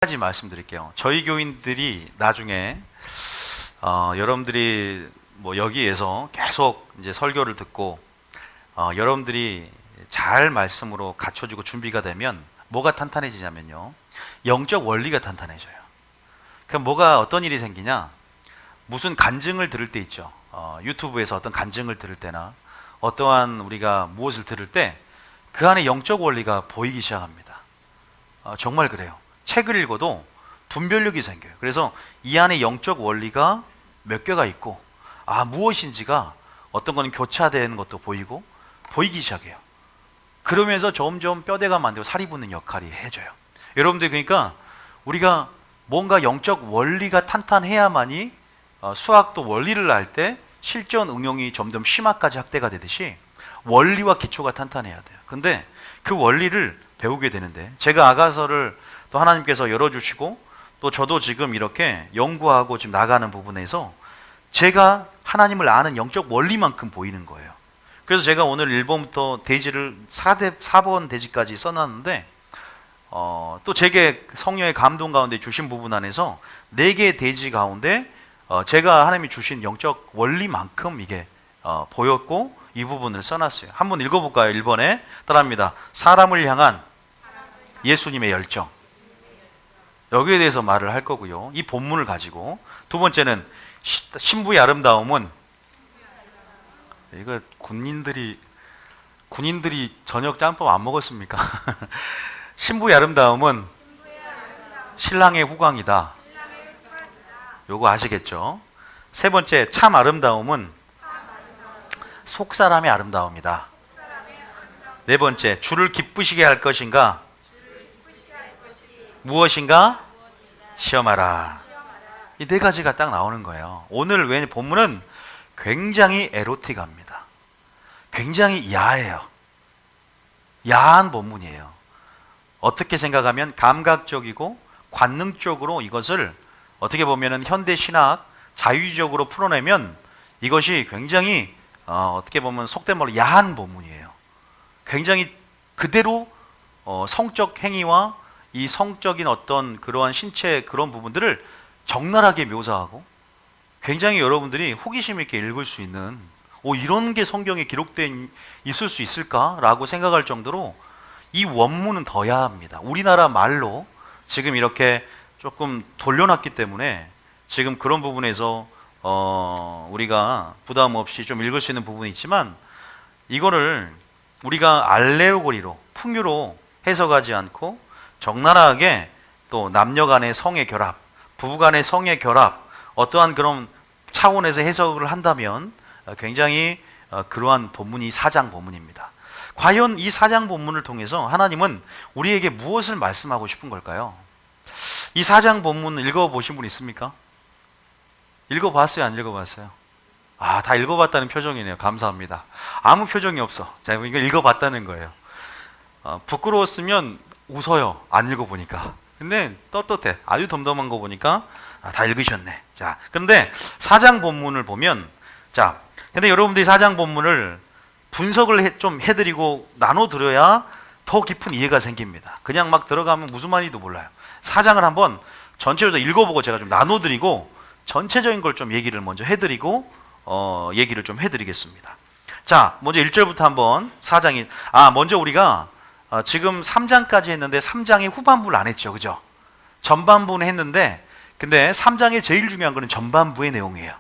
가지 말씀드릴게요. 저희 교인들이 나중에 여러분들이 뭐 여기에서 계속 이제 설교를 듣고 여러분들이 잘 말씀으로 갖춰지고 준비가 되면 뭐가 탄탄해지냐면요, 영적 원리가 탄탄해져요. 그럼 뭐가 어떤 일이 생기냐, 무슨 간증을 들을 때 있죠. 유튜브에서 어떤 간증을 들을 때나 어떠한 우리가 무엇을 들을 때 그 안에 영적 원리가 보이기 시작합니다. 정말 그래요. 책을 읽어도 분별력이 생겨요. 그래서 이 안에 영적 원리가 몇 개가 있고 무엇인지가 어떤 거는 교차되는 것도 보이기 시작해요. 그러면서 점점 뼈대가 만들고 살이 붙는 역할이 해져요. 여러분들, 그러니까 우리가 뭔가 영적 원리가 탄탄해야만이 수학도 원리를 알 때 실전 응용이 점점 심화까지 확대가 되듯이 원리와 기초가 탄탄해야 돼요. 근데 그 원리를 배우게 되는데, 제가 아가서를 또 하나님께서 열어주시고 또 저도 지금 이렇게 연구하고 지금 나가는 부분에서 제가 하나님을 아는 영적 원리만큼 보이는 거예요. 그래서 제가 오늘 1번부터 대지를 4번 대지까지 써놨는데 또 제게 성령의 감동 가운데 주신 부분 안에서 4개의 대지 가운데 제가 하나님이 주신 영적 원리만큼 이게 보였고 이 부분을 써놨어요. 한번 읽어볼까요? 1번에 따라합니다. 사람을 향한 예수님의 열정. 여기에 대해서 말을 할 거고요. 이 본문을 가지고. 두 번째는 신부의 아름다움은, 이거 군인들이 저녁 짬뽕 안 먹었습니까? 신부의 아름다움은 신랑의 후광이다. 요거 아시겠죠? 세 번째, 참 아름다움은 속사람의 아름다움이다. 네 번째, 주를 기쁘시게 할 것인가? 무엇인가? 시험하라. 이 4가지가 딱 나오는 거예요. 오늘 왜 본문은 굉장히 에로틱합니다. 굉장히 야해요. 야한 본문이에요. 어떻게 생각하면 감각적이고 관능적으로 이것을 어떻게 보면 현대 신학 자유적으로 풀어내면 이것이 굉장히 어떻게 보면 속된 말로 야한 본문이에요. 굉장히 그대로 성적 행위와 이 성적인 어떤 그러한 신체 그런 부분들을 적나라하게 묘사하고 굉장히 여러분들이 호기심 있게 읽을 수 있는, 이런 게 성경에 기록되어 있을 수 있을까라고 생각할 정도로 이 원문은 더 야합니다. 우리나라 말로 지금 이렇게 조금 돌려놨기 때문에 지금 그런 부분에서 우리가 부담 없이 좀 읽을 수 있는 부분이 있지만, 이거를 우리가 알레고리로 풍유로 해석하지 않고 적나라하게 또 남녀 간의 성의 결합, 부부 간의 성의 결합, 어떠한 그런 차원에서 해석을 한다면 굉장히 그러한 본문이 4장 본문입니다. 과연 이 4장 본문을 통해서 하나님은 우리에게 무엇을 말씀하고 싶은 걸까요? 이 4장 본문 읽어보신 분 있습니까? 읽어봤어요? 안 읽어봤어요? 다 읽어봤다는 표정이네요. 감사합니다. 아무 표정이 없어. 자, 이거 읽어봤다는 거예요. 부끄러웠으면 웃어요. 안 읽어보니까. 근데 떳떳해. 아주 덤덤한 거 보니까 다 읽으셨네. 자, 근데 4장 본문을 보면, 자, 근데 여러분들이 4장 본문을 분석을 좀 해드리고 나눠드려야 더 깊은 이해가 생깁니다. 그냥 막 들어가면 무슨 말인지도 몰라요. 4장을 한번 전체적으로 읽어보고 제가 좀 나눠드리고 전체적인 걸 좀 얘기를 먼저 해드리고 얘기를 좀 해드리겠습니다. 자, 먼저 1절부터 한번 4장이 먼저 우리가 지금 3장까지 했는데 3장의 후반부를 안 했죠, 그죠? 전반부는 했는데, 근데 3장의 제일 중요한 거는 전반부의 내용이에요.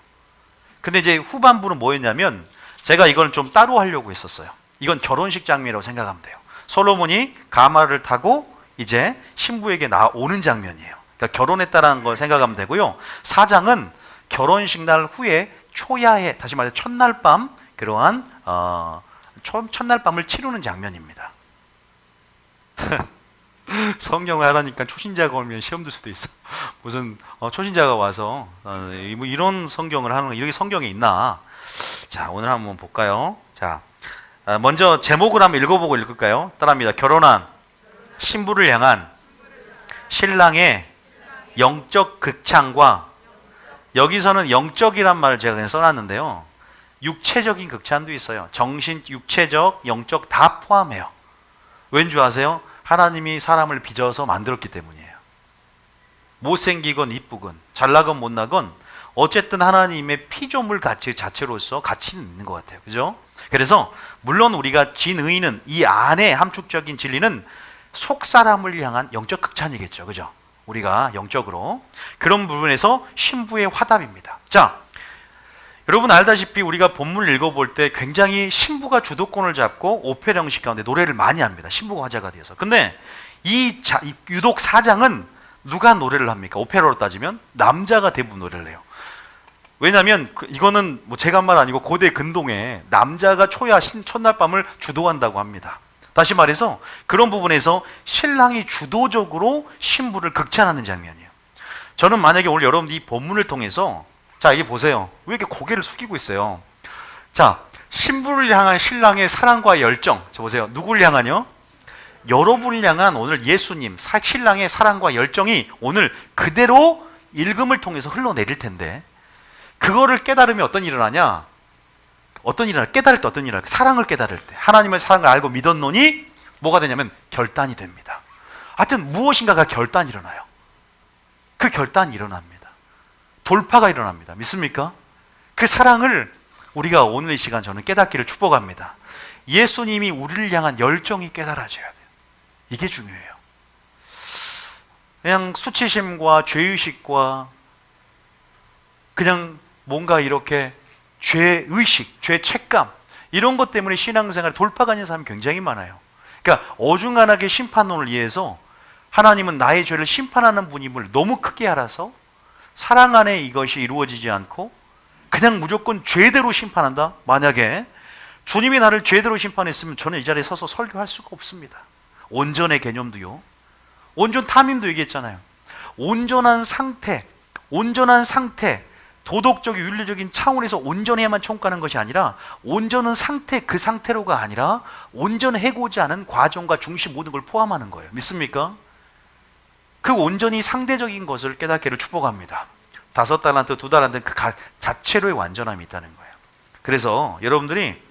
근데 이제 후반부는 뭐였냐면, 제가 이걸 좀 따로 하려고 했었어요. 이건 결혼식 장면이라고 생각하면 돼요. 솔로몬이 가마를 타고 이제 신부에게 나오는 장면이에요. 그러니까 결혼했다라는 걸 생각하면 되고요. 4장은 결혼식 날 후에 초야에, 다시 말해서 첫날 밤, 그러한 첫날 밤을 치르는 장면입니다. 성경을 하라니까 초신자가 오면 시험 들 수도 있어. 무슨 초신자가 와서 뭐 이런 성경을 하는 거, 이렇게 성경에 있나? 자, 오늘 한번 볼까요? 자, 먼저 제목을 한번 읽어보고 읽을까요? 따라합니다. 결혼한 신부를 향한 신랑의 영적 극찬과, 여기서는 영적이란 말을 제가 그냥 써놨는데요, 육체적인 극찬도 있어요. 정신, 육체적, 영적 다 포함해요. 왠 줄 아세요? 하나님이 사람을 빚어서 만들었기 때문이에요. 못생기건 이쁘건 잘나건 못나건 어쨌든 하나님의 피조물 가치 자체로서 가치는 있는 것 같아요. 그죠? 그래서 물론 우리가 진의는 이 안에 함축적인 진리는 속사람을 향한 영적 극찬이겠죠. 그죠? 우리가 영적으로 그런 부분에서 신부의 화답입니다. 자, 여러분 알다시피 우리가 본문을 읽어볼 때 굉장히 신부가 주도권을 잡고 오페라 형식 가운데 노래를 많이 합니다. 신부가 화제가 되어서. 근데 이 유독 4장은 누가 노래를 합니까? 오페라로 따지면 남자가 대부분 노래를 해요. 왜냐하면 이거는 뭐 제가 한 말 아니고 고대 근동에 남자가 초야 첫날 밤을 주도한다고 합니다. 다시 말해서 그런 부분에서 신랑이 주도적으로 신부를 극찬하는 장면이에요. 저는 만약에 오늘 여러분들이 이 본문을 통해서 자, 이게 보세요. 왜 이렇게 고개를 숙이고 있어요? 자, 신부를 향한 신랑의 사랑과 열정. 저 보세요. 누구를 향하뇨? 여러분을 향한 오늘 예수님, 신랑의 사랑과 열정이 오늘 그대로 읽음을 통해서 흘러내릴 텐데 그거를 깨달으면 어떤 일을 하냐? 깨달을 때 어떤 일을 할까? 사랑을 깨달을 때 하나님의 사랑을 알고 믿었노니 뭐가 되냐면 결단이 됩니다. 하여튼 무엇인가가 결단이 일어나요. 그 결단이 일어납니다. 돌파가 일어납니다. 믿습니까? 그 사랑을 우리가 오늘 이 시간 저는 깨닫기를 축복합니다. 예수님이 우리를 향한 열정이 깨달아져야 돼요. 이게 중요해요. 그냥 수치심과 죄의식과 그냥 뭔가 이렇게 죄의식, 죄책감 이런 것 때문에 신앙생활에 돌파가 있는 사람이 굉장히 많아요. 그러니까 어중간하게 심판론을 이해해서 하나님은 나의 죄를 심판하는 분임을 너무 크게 알아서 사랑 안에 이것이 이루어지지 않고 그냥 무조건 죄대로 심판한다? 만약에 주님이 나를 죄대로 심판했으면 저는 이 자리에 서서 설교할 수가 없습니다. 온전의 개념도요. 온전 탐임도 얘기했잖아요. 온전한 상태, 도덕적, 윤리적인 차원에서 온전해야만 청구하는 것이 아니라 온전한 상태, 그 상태로가 아니라 온전해고자 하는 과정과 중심 모든 걸 포함하는 거예요. 믿습니까? 그 온전히 상대적인 것을 깨닫기를 축복합니다. 5달란트, 2달란트 그 자체로의 완전함이 있다는 거예요. 그래서 여러분들이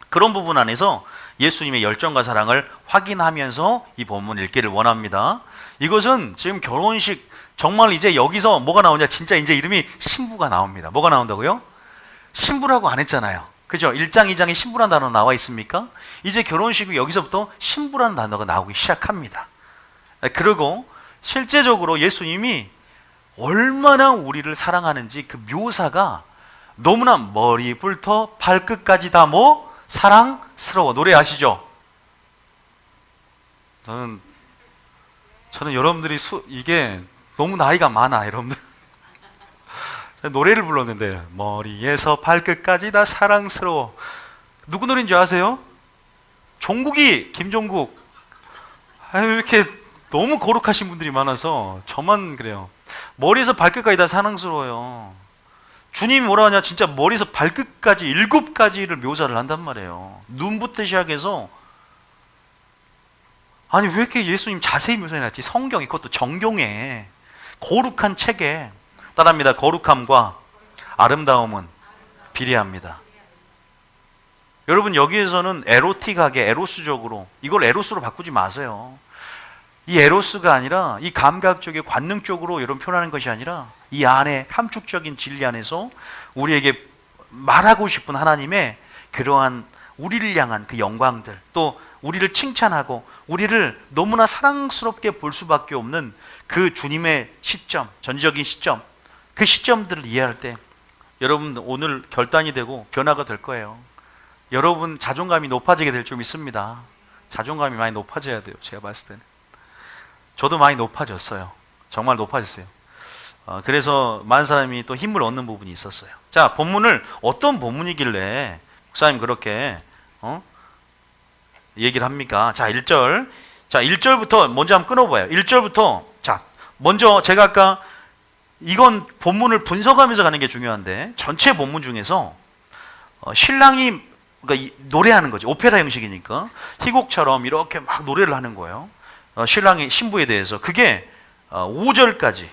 그런 부분 안에서 예수님의 열정과 사랑을 확인하면서 이 본문 읽기를 원합니다. 이것은 지금 결혼식 정말 이제 여기서 뭐가 나오냐? 진짜 이제 이름이 신부가 나옵니다. 뭐가 나온다고요? 신부라고 안 했잖아요. 그죠? 1장, 2장에 신부라는 단어 나와 있습니까? 이제 결혼식이 여기서부터 신부라는 단어가 나오기 시작합니다. 그리고 실제적으로 예수님이 얼마나 우리를 사랑하는지 그 묘사가 너무나 머리부터 발끝까지 다 뭐 사랑스러워. 노래 아시죠? 저는 여러분들이 이게 너무 나이가 많아 여러분들. 노래를 불렀는데 머리에서 발끝까지 다 사랑스러워. 누구 노래인지 아세요? 종국이, 김종국. 아유, 이렇게 너무 거룩하신 분들이 많아서 저만 그래요. 머리에서 발끝까지 다 사랑스러워요. 주님이 뭐라 하냐? 진짜 머리에서 발끝까지 7가지를 묘사를 한단 말이에요. 눈부터 시작해서 아니 왜 이렇게 예수님 자세히 묘사해놨지? 성경이 그것도 정경에 거룩한 책에 따라합니다. 거룩함과 아름다움은 비례합니다. 여러분 여기에서는 에로틱하게 에로스적으로 이걸 에로스로 바꾸지 마세요. 이 에로스가 아니라 이 감각적인 관능적으로 여러분 표현하는 것이 아니라 이 안에 함축적인 진리 안에서 우리에게 말하고 싶은 하나님의 그러한 우리를 향한 그 영광들 또 우리를 칭찬하고 우리를 너무나 사랑스럽게 볼 수밖에 없는 그 주님의 시점, 전적인 시점 그 시점들을 이해할 때 여러분 오늘 결단이 되고 변화가 될 거예요. 여러분 자존감이 높아지게 될 줄 믿습니다. 자존감이 많이 높아져야 돼요. 제가 봤을 때는 저도 많이 높아졌어요. 정말 높아졌어요. 그래서 많은 사람이 또 힘을 얻는 부분이 있었어요. 자, 본문을 어떤 본문이길래 목사님 그렇게 얘기를 합니까? 자, 1절. 자, 1절부터 먼저 한번 끊어봐요. 1절부터 자, 먼저 제가 아까 이건 본문을 분석하면서 가는 게 중요한데 전체 본문 중에서 신랑이 그러니까 노래하는 거죠. 오페라 형식이니까 희곡처럼 이렇게 막 노래를 하는 거예요. 신랑의 신부에 대해서 그게 5절까지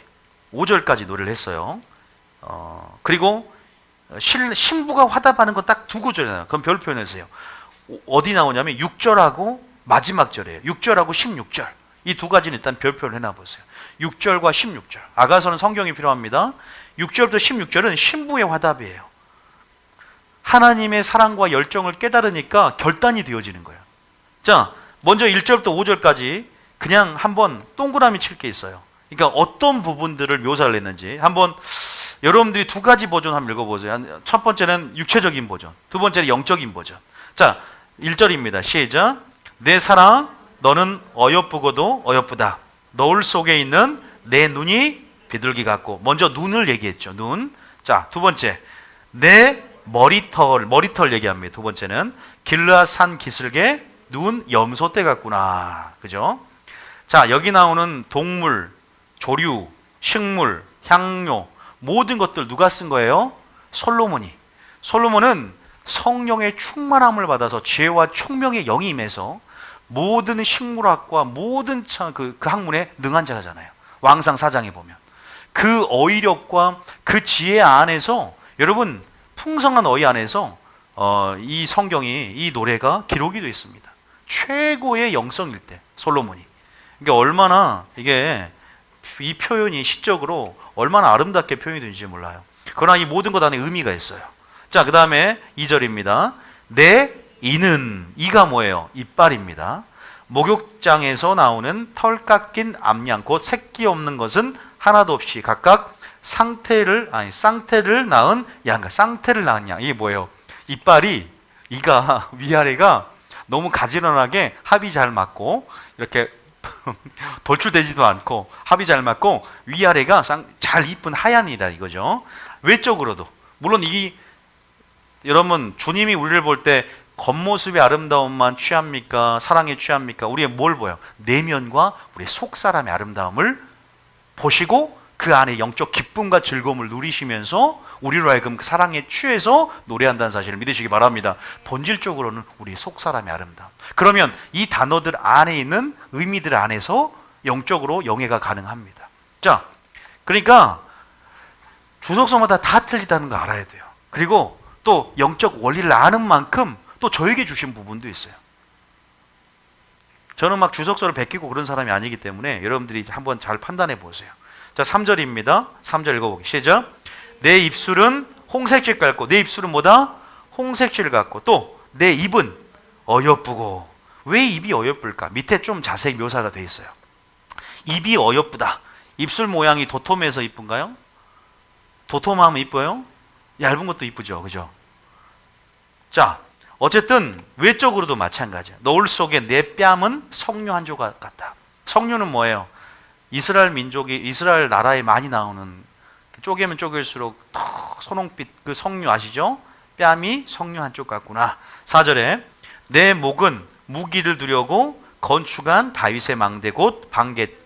노래를 했어요. 그리고 신부가 화답하는 건 딱 2구절이에요. 그럼 별 표현해서요. 어디 나오냐면 6절하고 마지막 절이에요. 6절하고 16절 이 2가지는 일단 별 표현을 해놔보세요. 6절과 16절. 아가서는 성경이 필요합니다. 6절부터 16절은 신부의 화답이에요. 하나님의 사랑과 열정을 깨달으니까 결단이 되어지는 거예요. 자, 먼저 1절부터 5절까지 그냥 한번 동그라미 칠 게 있어요. 그러니까 어떤 부분들을 묘사를 했는지 한번 여러분들이 두 가지 버전 한번 읽어보세요. 첫 번째는 육체적인 버전, 두 번째는 영적인 버전. 자, 1절입니다. 시작. 내 사랑, 너는 어여쁘고도 어여쁘다. 너울 속에 있는 내 눈이 비둘기 같고. 먼저 눈을 얘기했죠. 눈. 자, 두 번째, 내 머리털 얘기합니다. 두 번째는 길르앗 산 기슭에 눈 염소떼 같구나. 그죠? 자, 여기 나오는 동물, 조류, 식물, 향료, 모든 것들 누가 쓴 거예요? 솔로몬이. 솔로몬은 성령의 충만함을 받아서 지혜와 총명의 영이 임해서 모든 식물학과 모든 그 학문에 능한 자잖아요. 왕상 4장에 보면 그 어휘력과 그 지혜 안에서, 여러분 풍성한 어휘 안에서 이 성경이, 이 노래가 기록이 되어 있습니다. 최고의 영성일 때 솔로몬이. 이게 얼마나, 이게 이 표현이 시적으로 얼마나 아름답게 표현이 되는지 몰라요. 그러나 이 모든 것 안에 의미가 있어요. 자, 그 다음에 2절입니다. 내 이는, 이가 뭐예요? 이빨입니다. 목욕장에서 나오는 털 깎인 암양, 곧 새끼 없는 것은 하나도 없이 각각 쌍태를 낳은 양과 쌍태를 낳은 양. 이게 뭐예요? 이빨이, 이가 위아래가 너무 가지런하게 합이 잘 맞고 이렇게 돌출되지도 않고 합이 잘 맞고 위아래가 잘 이쁜 하얀이다 이거죠. 외적으로도 물론 여러분 주님이 우리를 볼 때 겉모습의 아름다움만 취합니까? 사랑에 취합니까? 우리의 뭘 보여? 내면과 우리의 속사람의 아름다움을 보시고 그 안에 영적 기쁨과 즐거움을 누리시면서 우리로 하여금 그 사랑에 취해서 노래한다는 사실을 믿으시기 바랍니다. 본질적으로는 우리의 속사람의 아름다움. 그러면 이 단어들 안에 있는 의미들 안에서 영적으로 영예가 가능합니다. 자, 그러니까 주석서마다 다 틀리다는 거 알아야 돼요. 그리고 또 영적 원리를 아는 만큼 또 저에게 주신 부분도 있어요. 저는 막 주석서를 베끼고 그런 사람이 아니기 때문에 여러분들이 한번 잘 판단해 보세요. 자, 3절입니다. 3절 읽어보기 시작. 내 입술은 홍색질 같고, 내 입술은 뭐다? 홍색질 같고, 또 내 입은 어여쁘고. 왜 입이 어여쁠까? 밑에 좀 자세히 묘사가 되어 있어요. 입이 어여쁘다. 입술 모양이 도톰해서 이쁜가요? 도톰하면 이뻐요? 얇은 것도 이쁘죠, 그죠? 자, 어쨌든 외적으로도 마찬가지야. 너울 속에 내 뺨은 석류 한 조각 같다. 석류는 뭐예요? 이스라엘 민족이, 이스라엘 나라에 많이 나오는, 쪼개면 쪼갤수록 선홍빛 그 석류 아시죠? 뺨이 석류 한 쪽 같구나. 4절에 내 목은 무기를 두려고 건축한 다윗의 망대 곧 방패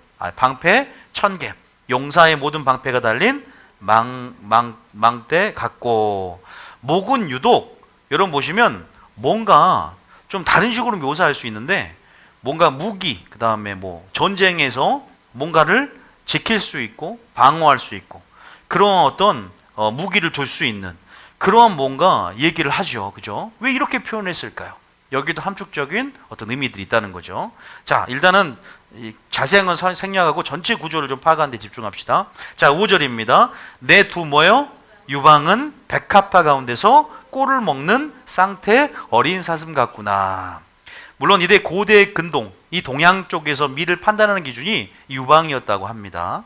1000개, 용사의 모든 방패가 달린 망대 같고. 목은 유독 여러분 보시면 뭔가 좀 다른 식으로 묘사할 수 있는데, 뭔가 무기, 그 다음에 뭐 전쟁에서 뭔가를 지킬 수 있고 방어할 수 있고 그런 어떤 무기를 둘 수 있는 그런 뭔가 얘기를 하죠. 그죠? 왜 이렇게 표현했을까요? 여기도 함축적인 어떤 의미들이 있다는 거죠. 자, 일단은 자세한 건 생략하고 전체 구조를 좀 파악하는 데 집중합시다. 자, 5절입니다. 내 두 뭐요? 유방은 백합화 가운데서 꼴을 먹는 쌍태 어린 사슴 같구나. 물론 이때 고대 근동, 이 동양 쪽에서 미를 판단하는 기준이 유방이었다고 합니다.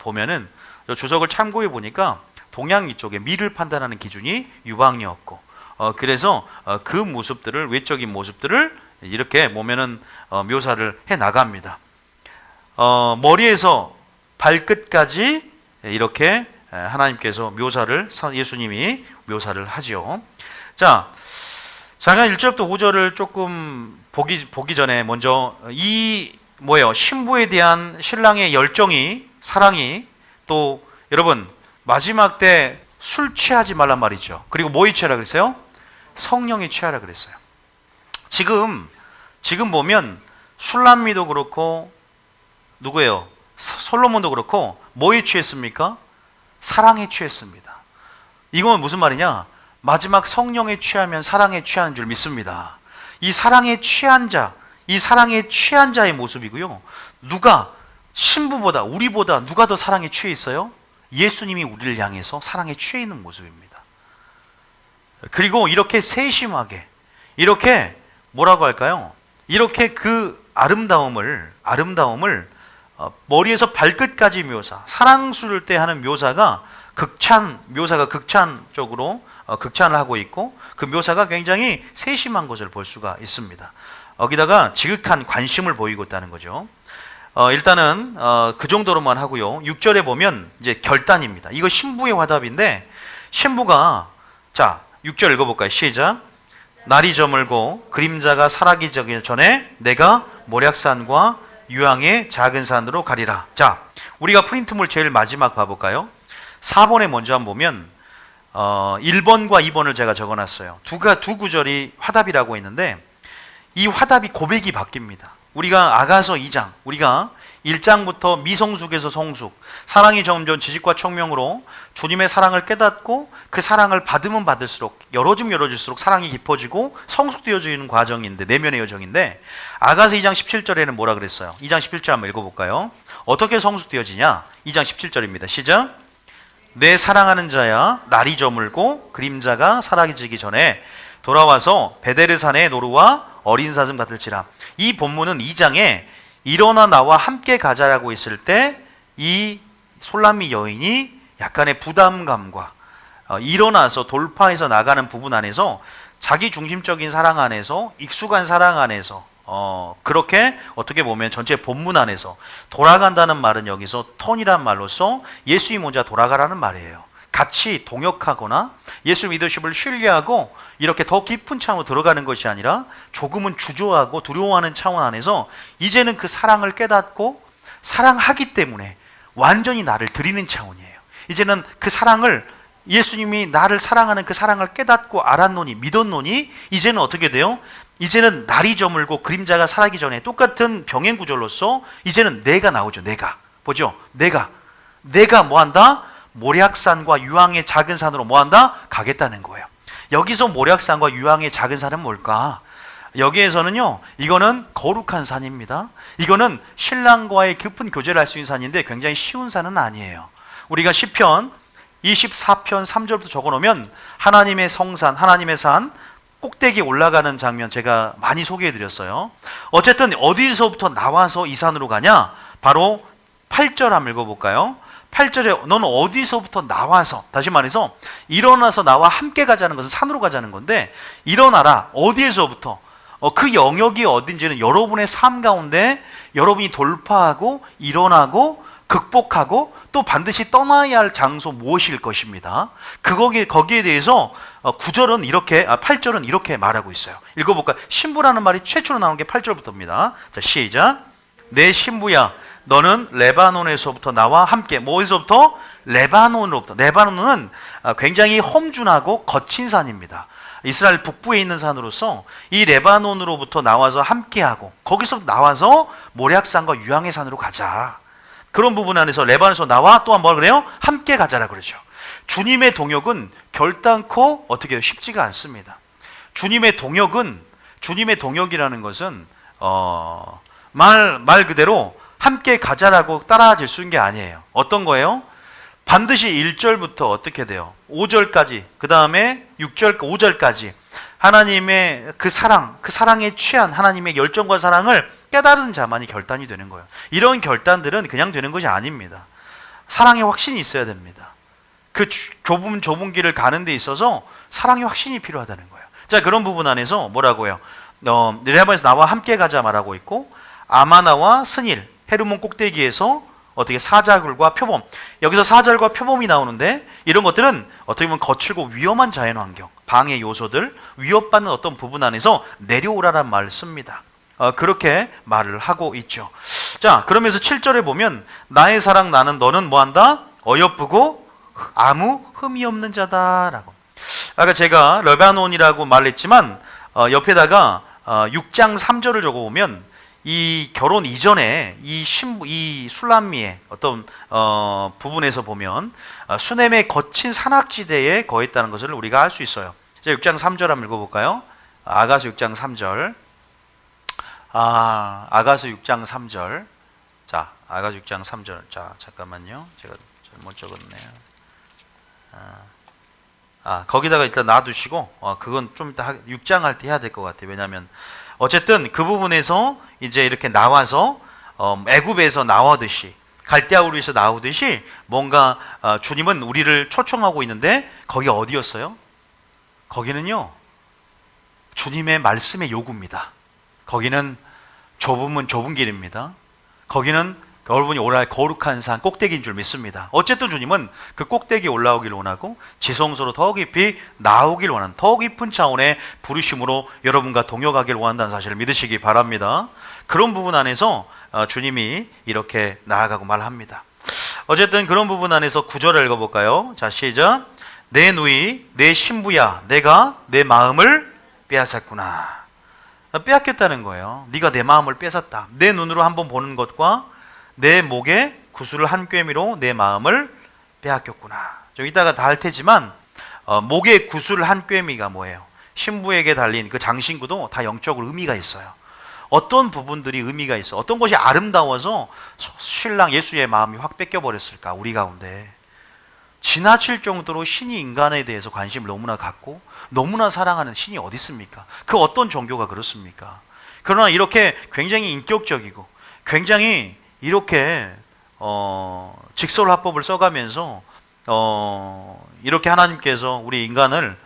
보면은 주석을 참고해 보니까 동양 이쪽에 미를 판단하는 기준이 유방이었고, 그래서 그 모습들을, 외적인 모습들을 이렇게 보면은 묘사를 해 나갑니다. 머리에서 발끝까지 이렇게 하나님께서 예수님이 묘사를 하죠. 자, 잠깐 1절부터 5절을 조금 보기 전에 먼저 신부에 대한 신랑의 열정이, 사랑이, 또 여러분 마지막 때 술 취하지 말란 말이죠. 그리고 뭐에 취하라 그랬어요? 성령에 취하라 그랬어요. 지금 보면 술람미도 그렇고 누구예요? 솔로몬도 그렇고 뭐에 취했습니까? 사랑에 취했습니다. 이건 무슨 말이냐? 마지막 성령에 취하면 사랑에 취하는 줄 믿습니다. 이 사랑에 취한 자의 모습이고요. 누가 신부보다, 우리보다 누가 더 사랑에 취해 있어요? 예수님이 우리를 향해서 사랑에 취해 있는 모습입니다. 그리고 이렇게 세심하게, 이렇게 뭐라고 할까요? 이렇게 그 아름다움을 머리에서 발끝까지 묘사, 사랑스러울 때 하는 묘사가 묘사가 극찬적으로 극찬을 하고 있고, 그 묘사가 굉장히 세심한 것을 볼 수가 있습니다. 여기다가 지극한 관심을 보이고 있다는 거죠. 일단은 그 정도로만 하고요. 6절에 보면 이제 결단입니다. 이거 신부의 화답인데, 신부가, 자 6절 읽어볼까요? 시작. 날이 저물고 그림자가 사라지기 전에 내가 모략산과 유황의 작은 산으로 가리라. 자, 우리가 프린트물 제일 마지막 봐볼까요? 4번에 먼저 한번 보면 1번과 2번을 제가 적어놨어요. 두 구절이 화답이라고 했는데, 이 화답이 고백이 바뀝니다. 우리가 아가서 2장, 우리가 1장부터 미성숙에서 성숙, 사랑이 점점 지식과 총명으로 주님의 사랑을 깨닫고 그 사랑을 받으면 받을수록, 열어주면 열어줄수록 사랑이 깊어지고 성숙되어지는 과정인데, 내면의 여정인데, 아가서 2장 17절에는 뭐라 그랬어요? 2장 17절 한번 읽어볼까요? 어떻게 성숙되어지냐? 2장 17절입니다. 시작. 내 사랑하는 자야, 날이 저물고 그림자가 사라지기 전에 돌아와서 베데르산의 노루와 어린 사슴 같을지라. 이 본문은 2장에 일어나 나와 함께 가자라고 했을 때 이 솔람미 여인이 약간의 부담감과 일어나서 돌파해서 나가는 부분 안에서, 자기 중심적인 사랑 안에서, 익숙한 사랑 안에서, 그렇게 어떻게 보면 전체 본문 안에서 돌아간다는 말은 여기서 턴이란 말로서 예수님 혼자 돌아가라는 말이에요. 같이 동역하거나 예수 리더십을 신뢰하고 이렇게 더 깊은 차원으로 들어가는 것이 아니라 조금은 주저하고 두려워하는 차원 안에서 이제는 그 사랑을 깨닫고 사랑하기 때문에 완전히 나를 드리는 차원이에요. 이제는 그 사랑을, 예수님이 나를 사랑하는 그 사랑을 깨닫고 알았노니, 믿었노니, 이제는 어떻게 돼요? 이제는 날이 저물고 그림자가 사라지기 전에 똑같은 병행 구절로서 이제는 내가 나오죠. 내가. 보죠? 내가 뭐한다? 모략산과 유황의 작은 산으로 뭐한다? 가겠다는 거예요. 여기서 모략산과 유황의 작은 산은 뭘까? 여기에서는요, 이거는 거룩한 산입니다. 이거는 신랑과의 깊은 교제를 할 수 있는 산인데 굉장히 쉬운 산은 아니에요. 우리가 시편 24편 3절부터 적어놓으면 하나님의 성산, 하나님의 산 꼭대기에 올라가는 장면 제가 많이 소개해드렸어요. 어쨌든 어디서부터 나와서 이 산으로 가냐? 바로 8절 한번 읽어볼까요? 8절에 너는 어디서부터 나와서, 다시 말해서 일어나서 나와 함께 가자는 것은 산으로 가자는 건데, 일어나라. 어디에서부터? 그 영역이 어딘지는 여러분의 삶 가운데 여러분이 돌파하고 일어나고 극복하고 또 반드시 떠나야 할 장소 무엇일 것입니다. 거기에 대해서 9절은 이렇게, 8절은 이렇게 말하고 있어요. 읽어볼까요? 신부라는 말이 최초로 나오는 게 8절부터입니다. 자, 시작. 내 신부야, 너는 레바논에서부터 나와 함께. 뭐에서부터? 레바논으로부터. 레바논은 굉장히 험준하고 거친 산입니다. 이스라엘 북부에 있는 산으로서 이 레바논으로부터 나와서 함께하고, 거기서 나와서 모략산과 유황의 산으로 가자. 그런 부분 안에서 레바논에서 나와 또한 뭘 그래요? 함께 가자라 그러죠. 주님의 동역은 결단코 어떻게 해요? 쉽지가 않습니다. 주님의 동역이라는 것은 말 그대로 함께 가자라고 따라질 수 있는 게 아니에요. 어떤 거예요? 반드시 1절부터 어떻게 돼요? 5절까지, 그 다음에 6절, 5절까지 하나님의 그 사랑에 취한 하나님의 열정과 사랑을 깨달은 자만이 결단이 되는 거예요. 이런 결단들은 그냥 되는 것이 아닙니다. 사랑의 확신이 있어야 됩니다. 그 좁은 길을 가는 데 있어서 사랑의 확신이 필요하다는 거예요. 자, 그런 부분 안에서 뭐라고요? 레바논에서 나와 함께 가자 말하고 있고, 아마나와 스닐, 헤르몬 꼭대기에서 어떻게 사자굴과 표범, 여기서 사자굴과 표범이 나오는데, 이런 것들은 어떻게 보면 거칠고 위험한 자연환경, 방해 요소들, 위협받는 어떤 부분 안에서 내려오라란 말을 씁니다. 그렇게 말을 하고 있죠. 자, 그러면서 7절에 보면 나의 사랑 나는 너는 뭐한다? 어여쁘고 아무 흠이 없는 자다라고. 아까 제가 레바논이라고 말했지만 옆에다가 6장 3절을 적어보면 이 결혼 이전에 이 술람미의 어떤 부분에서 보면 수넴의 거친 산악지대에 거했다는 것을 우리가 알 수 있어요. 자, 6장 3절 한번 읽어볼까요? 아가서 6장 3절. 아가서 6장 3절. 자, 아가 6장 3절. 자, 잠깐만요. 제가 잘못 적었네요. 거기다가 일단 놔두시고, 그건 좀 이따 6장 할 때 해야 될 것 같아요. 왜냐하면 어쨌든 그 부분에서 이제 이렇게 나와서 애굽에서 나오듯이, 갈대아우르에서 나오듯이 뭔가 주님은 우리를 초청하고 있는데, 거기 어디였어요? 거기는요, 주님의 말씀의 요구입니다. 거기는 좁은 길입니다. 거기는 여러분이 오라 거룩한 산 꼭대기인 줄 믿습니다. 어쨌든 주님은 그 꼭대기에 올라오길 원하고 지성소로 더 깊이 나오길 원하는, 더 깊은 차원의 부르심으로 여러분과 동역하길 원한다는 사실을 믿으시기 바랍니다. 그런 부분 안에서 주님이 이렇게 나아가고 말합니다. 어쨌든 그런 부분 안에서 9절을 읽어볼까요? 자, 시작. 내 누이 내 신부야, 내가 내 마음을 빼앗았구나. 빼앗겼다는 거예요. 네가 내 마음을 뺏었다. 내 눈으로 한번 보는 것과 내 목에 구슬을 한 꿰미로 내 마음을 빼앗겼구나. 좀 이따가 다 할 테지만 목에 구슬을 한 꿰미가 뭐예요? 신부에게 달린 그 장신구도 다 영적으로 의미가 있어요. 어떤 부분들이 의미가 있어, 어떤 것이 아름다워서 신랑 예수의 마음이 확 뺏겨버렸을까? 우리 가운데 지나칠 정도로 신이 인간에 대해서 관심을 너무나 갖고 너무나 사랑하는 신이 어디 있습니까? 그 어떤 종교가 그렇습니까? 그러나 이렇게 굉장히 인격적이고 굉장히 이렇게 직설화법을 써가면서 이렇게 하나님께서 우리 인간을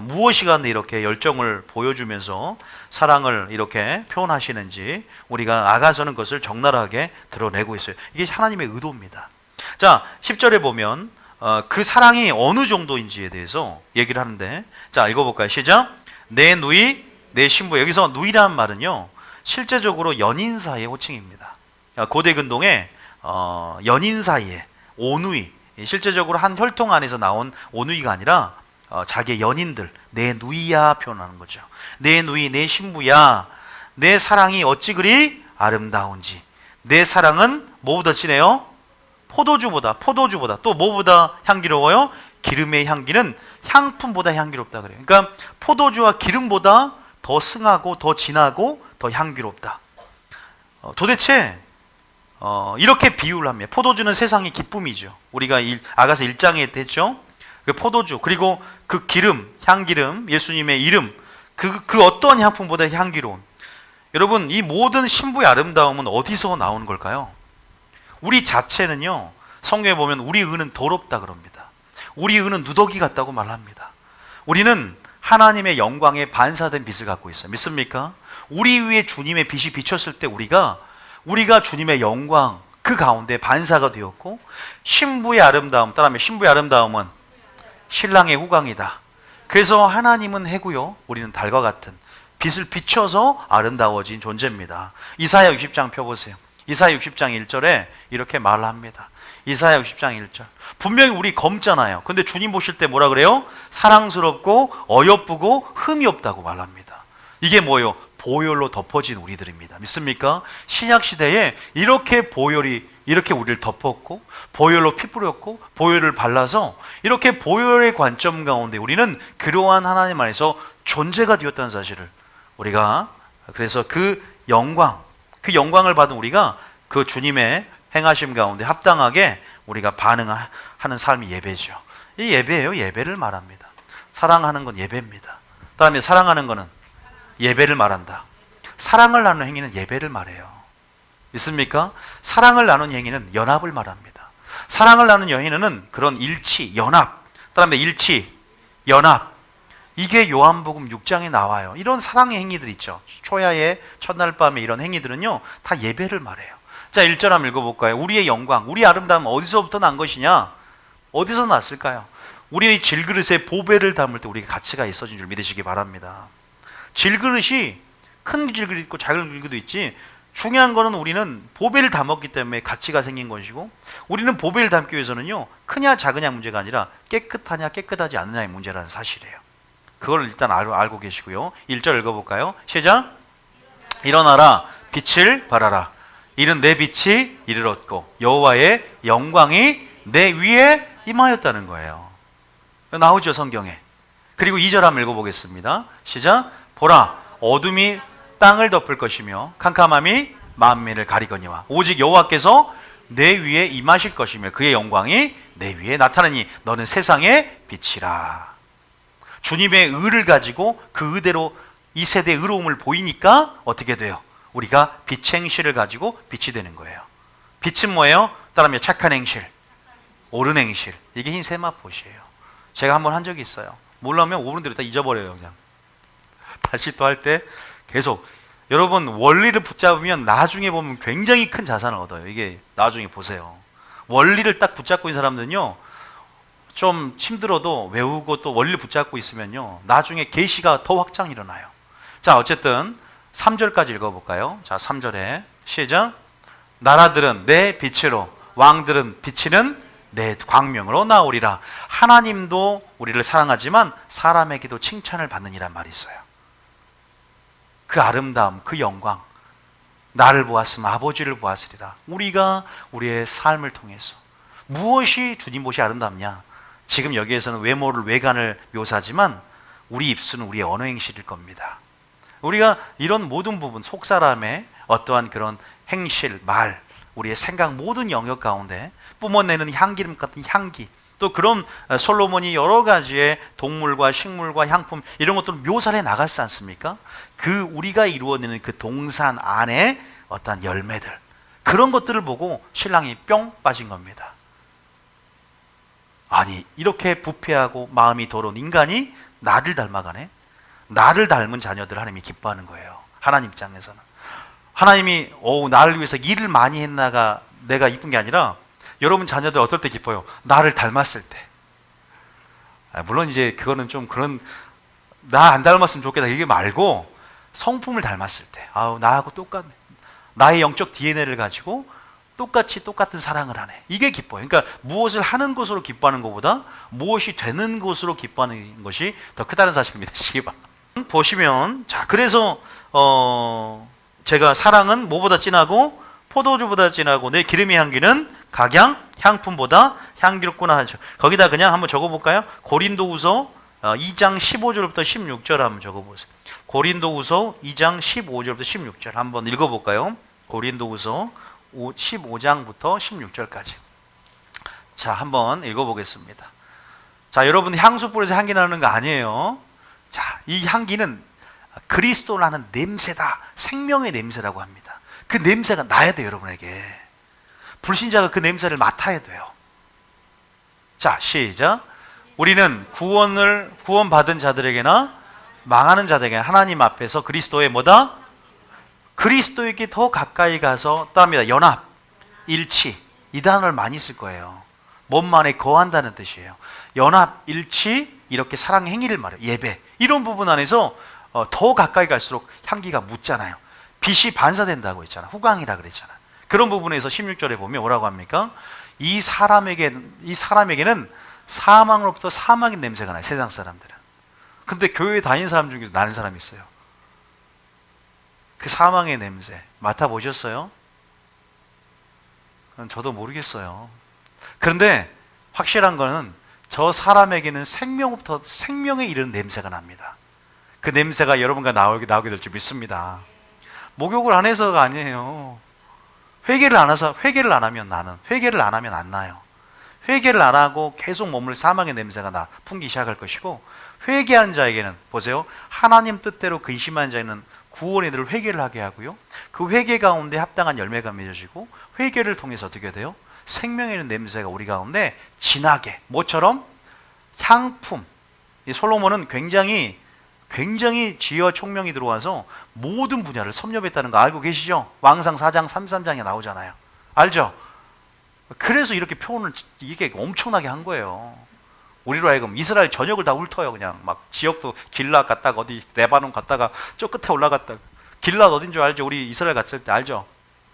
무엇이간에 이렇게 열정을 보여주면서 사랑을 이렇게 표현하시는지 우리가 아가서는 그것을 적나라하게 드러내고 있어요. 이게 하나님의 의도입니다. 자, 10절에 보면 그 사랑이 어느 정도인지에 대해서 얘기를 하는데, 자, 읽어볼까요? 시작. 내 누이 내 신부. 여기서 누이라는 말은요, 실제적으로 연인 사이의 호칭입니다. 고대 근동에 연인 사이에 오누이, 실제적으로 한 혈통 안에서 나온 오누이가 아니라 자기의 연인들, 내 누이야 표현하는 거죠. 내 누이 내 신부야, 내 사랑이 어찌 그리 아름다운지. 내 사랑은 뭐보다 진해요? 포도주보다 또 뭐보다 향기로워요? 기름의 향기는 향품보다 향기롭다 그래요. 그러니까 포도주와 기름보다 더 승하고 더 진하고 더 향기롭다. 도대체 이렇게 비유를 합니다. 포도주는 세상의 기쁨이죠. 우리가 아가서 1장에 했죠. 그 포도주, 그리고 그 기름, 향기름, 예수님의 이름, 그 어떤 향품보다 향기로운. 여러분, 이 모든 신부의 아름다움은 어디서 나오는 걸까요? 우리 자체는요, 성경에 보면 우리 의는 더럽다 그럽니다. 우리 의는 누더기 같다고 말합니다. 우리는 하나님의 영광에 반사된 빛을 갖고 있어요. 믿습니까? 우리 위에 주님의 빛이 비쳤을 때 우리가 주님의 영광 그 가운데 반사가 되었고, 신부의 아름다움, 따라하면 신부의 아름다움은 신랑의 후광이다. 그래서 하나님은 해고요, 우리는 달과 같은 빛을 비춰서 아름다워진 존재입니다. 이사야 60장 펴보세요. 이사야 60장 1절에 이렇게 말을 합니다. 이사야 60장 1절. 분명히 우리 검잖아요. 근데 주님 보실 때 뭐라 그래요? 사랑스럽고 어여쁘고 흠이 없다고 말합니다. 이게 뭐예요? 보혈로 덮어진 우리들입니다. 믿습니까? 신약 시대에 이렇게 보혈이 이렇게 우리를 덮었고, 보혈로 피 뿌렸고, 보혈을 발라서 이렇게 보혈의 관점 가운데 우리는 그러한 하나님 안에서 존재가 되었다는 사실을 우리가, 그래서 그 영광을 받은 우리가 그 주님의 행하심 가운데 합당하게 우리가 반응하는 삶이 예배죠. 이 예배예요. 예배를 말합니다. 사랑하는 건 예배입니다. 다음에 사랑하는 거는 예배를 말한다. 사랑을 나누는 행위는 예배를 말해요. 믿습니까? 사랑을 나누는 행위는 연합을 말합니다. 사랑을 나누는 행위는 그런 일치, 연합, 그다음에 일치, 연합, 이게 요한복음 6장에 나와요. 이런 사랑의 행위들 있죠. 초야의 첫날 밤에 이런 행위들은요, 다 예배를 말해요. 자, 1절 한번 읽어볼까요? 우리의 영광, 우리 아름다움 어디서부터 난 것이냐? 어디서 났을까요? 우리의 질그릇에 보배를 담을 때 우리가 가치가 있어진 줄 믿으시기 바랍니다. 질그릇이 큰 질그릇 있고 작은 질그릇도 있지, 중요한 거는 우리는 보배를 담았기 때문에 가치가 생긴 것이고, 우리는 보배를 담기 위해서는요, 크냐 작으냐 문제가 아니라 깨끗하냐 깨끗하지 않느냐의 문제라는 사실이에요. 그걸 일단 알고 계시고요. 1절 읽어볼까요? 시작. 일어나라, 빛을 발하라. 이는 내 빛이 이르렀고 여호와의 영광이 내 위에 임하였다는 거예요. 나오죠, 성경에. 그리고 2절 한번 읽어보겠습니다. 시작. 보라, 어둠이 땅을 덮을 것이며 캄캄함이 만민을 가리거니와 오직 여호와께서 내 위에 임하실 것이며 그의 영광이 내 위에 나타나니 너는 세상의 빛이라. 주님의 의를 가지고 그 의대로 이 세대의 의로움을 보이니까 어떻게 돼요? 우리가 빛의 행실을 가지고 빛이 되는 거예요. 빛은 뭐예요? 따라하면 착한 행실, 옳은 행실. 이게 흰 세마포시예요. 제가 한번 한 적이 있어요. 몰라면 오른대로 다 잊어버려요. 그냥 다시 또 할 때 계속. 여러분 원리를 붙잡으면 나중에 보면 굉장히 큰 자산을 얻어요. 이게 나중에 보세요. 원리를 딱 붙잡고 있는 사람들은요, 좀 힘들어도 외우고 또 원리를 붙잡고 있으면요, 나중에 계시가 더 확장 일어나요. 자, 어쨌든 3절까지 읽어볼까요? 자, 3절에 시작. 나라들은 내 빛으로, 왕들은 비치는 내 광명으로 나오리라. 하나님도 우리를 사랑하지만 사람에게도 칭찬을 받느니란 말이 있어요. 그 아름다움, 그 영광, 나를 보았으면 아버지를 보았으리라. 우리가 우리의 삶을 통해서 무엇이 주님 보시 아름답냐? 지금 여기에서는 외모를, 외관을 묘사하지만 우리 입술은 우리의 언어 행실일 겁니다. 우리가 이런 모든 부분, 속사람의 어떠한 그런 행실, 말, 우리의 생각 모든 영역 가운데 뿜어내는 향기름 같은 향기, 또 그런 솔로몬이 여러 가지의 동물과 식물과 향품 이런 것들을 묘사해 나갔지 않습니까? 그 우리가 이루어내는 그 동산 안에 어떤 열매들, 그런 것들을 보고 신랑이 뿅 빠진 겁니다. 아니, 이렇게 부패하고 마음이 더러운 인간이 나를 닮아가네? 나를 닮은 자녀들 하나님이 기뻐하는 거예요. 하나님 입장에서는. 하나님이 나를 위해서 일을 많이 했나가 내가 이쁜 게 아니라, 여러분 자녀들 어떨 때 기뻐요? 나를 닮았을 때. 물론 이제 그거는 좀 그런, 나 안 닮았으면 좋겠다 이게 말고 성품을 닮았을 때, 나하고 똑같네, 나의 영적 DNA를 가지고 똑같은 사랑을 하네, 이게 기뻐요. 그러니까 무엇을 하는 것으로 기뻐하는 것보다 무엇이 되는 것으로 기뻐하는 것이 더 크다는 사실을 믿으시기 바랍니다. 보시면, 자, 그래서 제가 사랑은 뭐보다 진하고 포도주보다 진하고 내 기름의 향기는 각양 향품보다 향기롭구나 하죠. 거기다 그냥 한번 적어볼까요? 고린도후서 2장 15절부터 16절 한번 적어보세요. 고린도후서 2장 15절부터 16절 한번 읽어볼까요? 고린도후서 15장부터 16절까지. 자, 한번 읽어보겠습니다. 자, 여러분 향수 뿌려서 향기 나는 거 아니에요. 자, 이 향기는 그리스도라는 냄새다, 생명의 냄새라고 합니다. 그 냄새가 나야 돼요, 여러분에게. 불신자가 그 냄새를 맡아야 돼요. 자, 시작. 우리는 구원받은 자들에게나 망하는 자들에게 하나님 앞에서 그리스도의 뭐다? 그리스도에게 더 가까이 가서 따릅니다. 연합, 일치. 이 단어를 많이 쓸 거예요. 몸만에 거한다는 뜻이에요. 연합, 일치, 이렇게 사랑 행위를 말해요. 예배. 이런 부분 안에서 더 가까이 갈수록 향기가 묻잖아요. 빛이 반사된다고 했잖아. 후광이라 그랬잖아. 그런 부분에서 16절에 보면 뭐라고 합니까? 이 사람에게는 사망으로부터 사망의 냄새가 나요. 세상 사람들은. 근데 교회에 다니는 사람 중에서 나는 사람이 있어요. 그 사망의 냄새 맡아보셨어요? 저도 모르겠어요. 그런데 확실한 거는 저 사람에게는 생명부터 생명에 이르는 냄새가 납니다. 그 냄새가 여러분과 나오게 될 줄 믿습니다. 목욕을 안 해서가 아니에요. 회개를 안 하면 안 나요. 회개를 안 하고 계속 몸을 사망의 냄새가 풍기 시작할 것이고, 회개한 자에게는 보세요, 하나님 뜻대로 근심한 자에는 구원의 들 회개를 하게 하고요, 그 회개 가운데 합당한 열매가 맺어지고, 회개를 통해서 어떻게 돼요? 생명의 있는 냄새가 우리 가운데 진하게, 뭐처럼? 향품. 이 솔로몬은 굉장히 지혜와 총명이 들어와서 모든 분야를 섭렵했다는 거 알고 계시죠? 왕상 4장 33장에 나오잖아요. 알죠? 그래서 이렇게 표현을 이게 엄청나게 한 거예요. 우리로 하여금 이스라엘 전역을 다 훑어요. 그냥 막 지역도 길랏 갔다가 어디 레바논 갔다가 저 끝에 올라갔다가. 길랏 어딘 줄 알죠? 우리 이스라엘 갔을 때 알죠?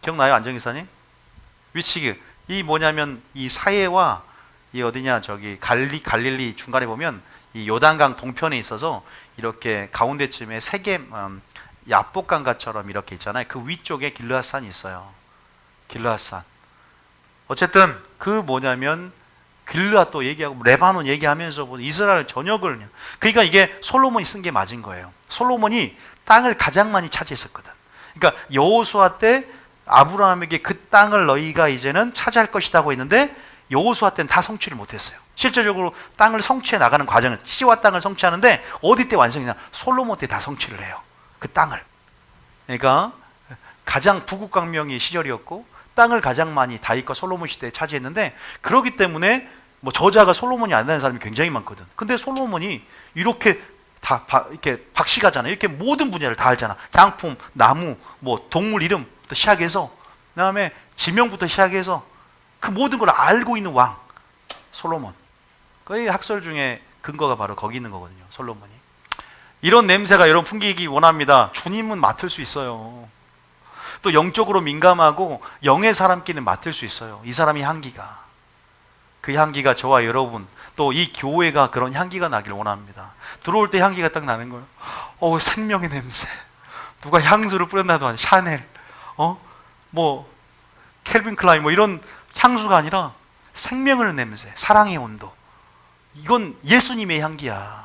기억나요, 안정기사님? 위치가 이 뭐냐면 이 사해와 이 어디냐 저기 갈릴리 중간에 보면 이 요단강 동편에 있어서 이렇게 가운데쯤에 세계 야복강가처럼 이렇게 있잖아요. 그 위쪽에 길르앗산이 있어요. 길르앗산. 어쨌든 그 뭐냐면 길르앗도 얘기하고 레바논 얘기하면서 이스라엘 전역을, 그러니까 이게 솔로몬이 쓴 게 맞은 거예요. 솔로몬이 땅을 가장 많이 차지했었거든. 그러니까 여호수아 때 아브라함에게 그 땅을 너희가 이제는 차지할 것이라고 했는데 여호수아 때는 다 성취를 못했어요. 실제적으로 땅을 성취해 나가는 과정을, 시와 땅을 성취하는데 어디 때 완성이냐? 솔로몬 때 다 성취를 해요. 그 땅을. 그러니까 가장 부국강명의 시절이었고 땅을 가장 많이 다윗과 솔로몬 시대에 차지했는데, 그렇기 때문에 뭐 저자가 솔로몬이 안 되는 사람이 굉장히 많거든. 근데 솔로몬이 이렇게 다 이렇게 박식하잖아. 이렇게 모든 분야를 다 알잖아. 장품, 나무, 뭐 동물 이름부터 시작해서, 그다음에 지명부터 시작해서 그 모든 걸 알고 있는 왕 솔로몬. 거의 학설 중에 근거가 바로 거기 있는 거거든요. 솔로몬이. 이런 냄새가 여러분 풍기기 원합니다. 주님은 맡을 수 있어요. 또 영적으로 민감하고 영의 사람끼리는 맡을 수 있어요. 이 사람의 향기가, 그 향기가 저와 여러분, 또 이 교회가 그런 향기가 나길 원합니다. 들어올 때 향기가 딱 나는 거예요. 생명의 냄새. 누가 향수를 뿌렸나도 아니, 샤넬, 뭐 캘빈 클라인 뭐 이런 향수가 아니라 생명의 냄새, 사랑의 온도. 이건 예수님의 향기야.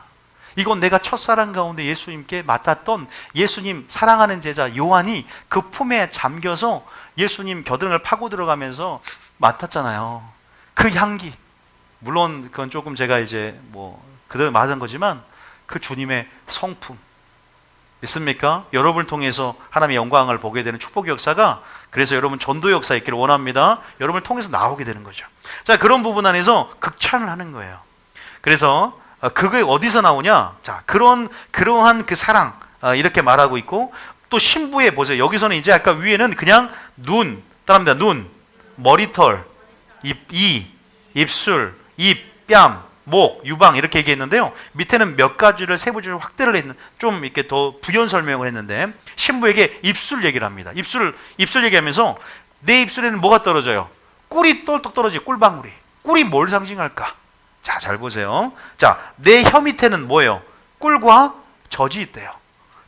이건 내가 첫사랑 가운데 예수님께 맡았던 예수님 사랑하는 제자 요한이 그 품에 잠겨서 예수님 겨드랑이를 파고 들어가면서 맡았잖아요. 그 향기. 물론 그건 조금 제가 이제 뭐 그대로 말한 거지만 그 주님의 성품. 있습니까? 여러분을 통해서 하나님의 영광을 보게 되는 축복의 역사가, 그래서 여러분 전도 역사 있기를 원합니다. 여러분을 통해서 나오게 되는 거죠. 자, 그런 부분 안에서 극찬을 하는 거예요. 그래서 그게 어디서 나오냐? 자, 그러한 그 사랑, 이렇게 말하고 있고, 또 신부에 보세요. 여기서는 이제 아까 위에는 그냥 눈, 따라합니다. 눈, 머리털, 이, 입술, 입, 뺨, 목, 유방 이렇게 얘기했는데요. 밑에는 몇 가지를 세부적으로 확대를 했는, 좀 이렇게 더 부연 설명을 했는데, 신부에게 입술 얘기를 합니다. 입술 얘기하면서 내 입술에는 뭐가 떨어져요? 꿀이 똘똘 떨어져요. 꿀방울이. 꿀이 뭘 상징할까? 자, 잘 보세요. 자, 내 혀 밑에는 뭐예요? 꿀과 젖이 있대요.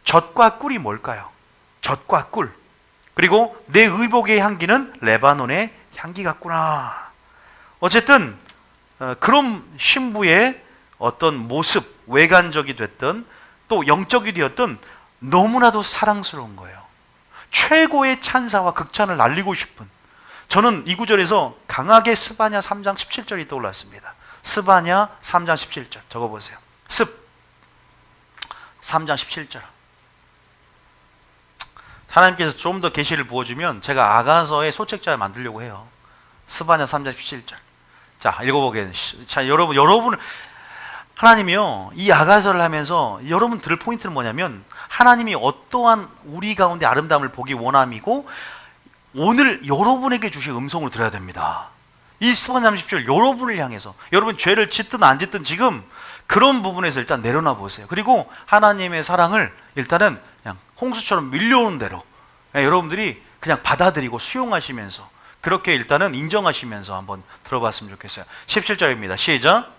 젖과 꿀이 뭘까요? 젖과 꿀. 그리고 내 의복의 향기는 레바논의 향기 같구나. 어쨌든 그런 신부의 어떤 모습, 외관적이 됐든 또 영적이 되었든 너무나도 사랑스러운 거예요. 최고의 찬사와 극찬을 날리고 싶은, 저는 이 구절에서 강하게 스바냐 3장 17절이 떠올랐습니다. 스바냐 3장 17절 적어보세요. 3장 17절. 하나님께서 좀 더 계시를 부어주면 제가 아가서의 소책자를 만들려고 해요. 스바냐 3장 17절. 자, 읽어보겠습니다. 자, 여러분, 하나님이요, 이 아가서를 하면서 여러분 들을 포인트는 뭐냐면, 하나님이 어떠한 우리 가운데 아름다움을 보기 원함이고, 오늘 여러분에게 주신 음성을 들어야 됩니다. 이 스바냐 30절 여러분을 향해서, 여러분 죄를 짓든 안 짓든 지금 그런 부분에서 일단 내려놔 보세요. 그리고 하나님의 사랑을 일단은 그냥 홍수처럼 밀려오는 대로 여러분들이 그냥 받아들이고 수용하시면서, 그렇게 일단은 인정하시면서 한번 들어봤으면 좋겠어요. 17절입니다. 시작.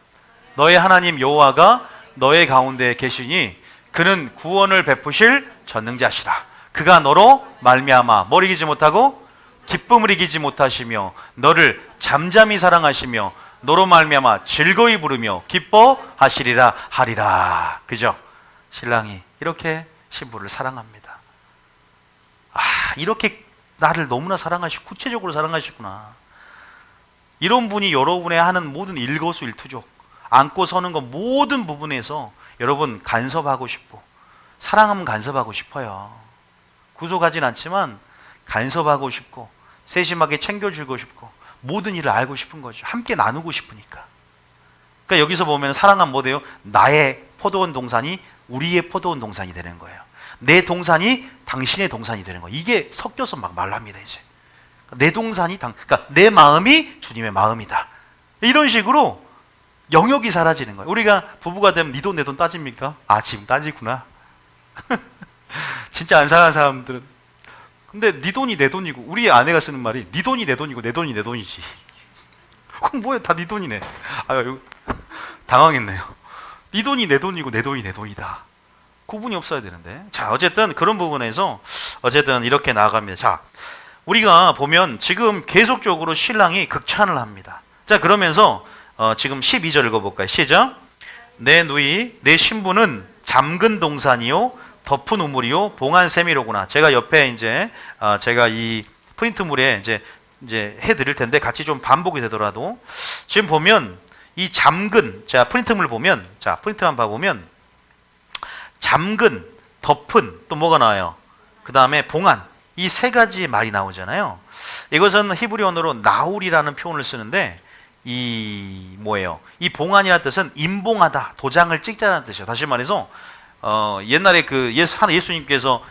너의 하나님 여호와가 너의 가운데 계시니 그는 구원을 베푸실 전능자시라. 그가 너로 말미암아 뭘 이기지 못하고 기쁨을 이기지 못하시며 너를 잠잠히 사랑하시며 너로 말미암아 즐거이 부르며 기뻐하시리라 하리라. 그죠? 신랑이 이렇게 신부를 사랑합니다. 이렇게 나를 너무나 사랑하시고 구체적으로 사랑하시구나. 이런 분이 여러분의 하는 모든 일거수일투족, 앉고 서는 것 모든 부분에서 여러분 간섭하고 싶고, 사랑하면 간섭하고 싶어요. 구속하진 않지만 간섭하고 싶고 세심하게 챙겨주고 싶고 모든 일을 알고 싶은 거죠. 함께 나누고 싶으니까. 그러니까 여기서 보면 사랑하면 뭐 돼요? 나의 포도원 동산이 우리의 포도원 동산이 되는 거예요. 내 동산이 당신의 동산이 되는 거예요. 이게 섞여서 막 말랍니다. 이제 내 동산이 그러니까 내 마음이 주님의 마음이다. 이런 식으로 영역이 사라지는 거예요. 우리가 부부가 되면 네 돈 내 돈 따집니까? 지금 따지구나. 진짜 안 사는 사람들은. 근데 네 돈이 내 돈이고, 우리 아내가 쓰는 말이 네 돈이 내 돈이고 내 돈이 내 돈이지. 그럼 뭐야, 다 네 돈이네. 당황했네요. 네 돈이 내 돈이고 내 돈이 내 돈이다. 구분이 없어야 되는데. 자, 어쨌든 그런 부분에서 어쨌든 이렇게 나아갑니다. 자, 우리가 보면 지금 계속적으로 신랑이 극찬을 합니다. 자, 그러면서 지금 12절 읽어볼까요? 시작. 내 누이 내 신부는 잠근 동산이요 덮은 우물이요 봉한 세미로구나. 제가 옆에 이제 제가 이 프린트물에 이제 해드릴 텐데 같이 좀 반복이 되더라도 지금 보면 이 잠근, 자 프린트물 보면, 자 프린트만 봐보면 잠근, 덮은, 또 뭐가 나와요? 그 다음에 봉한, 이 세 가지의 말이 나오잖아요. 이것은 히브리 언어로 나울이라는 표현을 쓰는데 이 뭐예요? 이 봉한이라는 뜻은 임봉하다, 도장을 찍자는 뜻이에요. 다시 말해서 옛날에 그 예수님께서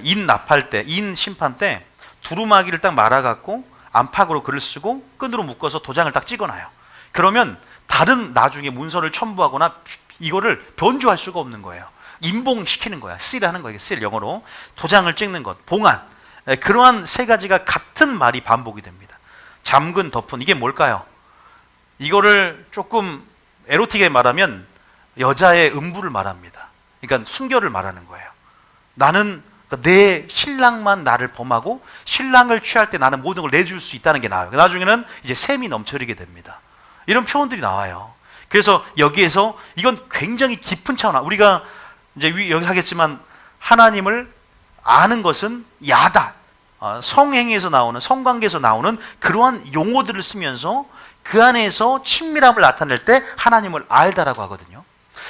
인 납할 때, 인 심판 때 두루마기를 딱 말아갖고 안팎으로 글을 쓰고 끈으로 묶어서 도장을 딱 찍어놔요. 그러면 다른 나중에 문서를 첨부하거나 이거를 변조할 수가 없는 거예요. 임봉시키는 거야. 씨라는 거예요. 씨 영어로 도장을 찍는 것, 봉한. 그러한 세 가지가 같은 말이 반복이 됩니다. 잠근, 덮은, 이게 뭘까요? 이거를 조금 에로틱하게 말하면 여자의 음부를 말합니다. 그러니까 순결을 말하는 거예요. 나는 내 신랑만 나를 범하고 신랑을 취할 때 나는 모든 걸 내줄 수 있다는 게 나와요. 나중에는 이제 샘이 넘쳐리게 됩니다. 이런 표현들이 나와요. 그래서 여기에서 이건 굉장히 깊은 차원, 우리가 이제 여기 하겠지만 하나님을 아는 것은 야다, 성행위에서 나오는, 성관계에서 나오는 그러한 용어들을 쓰면서 그 안에서 친밀함을 나타낼 때 하나님을 알다라고 하거든요.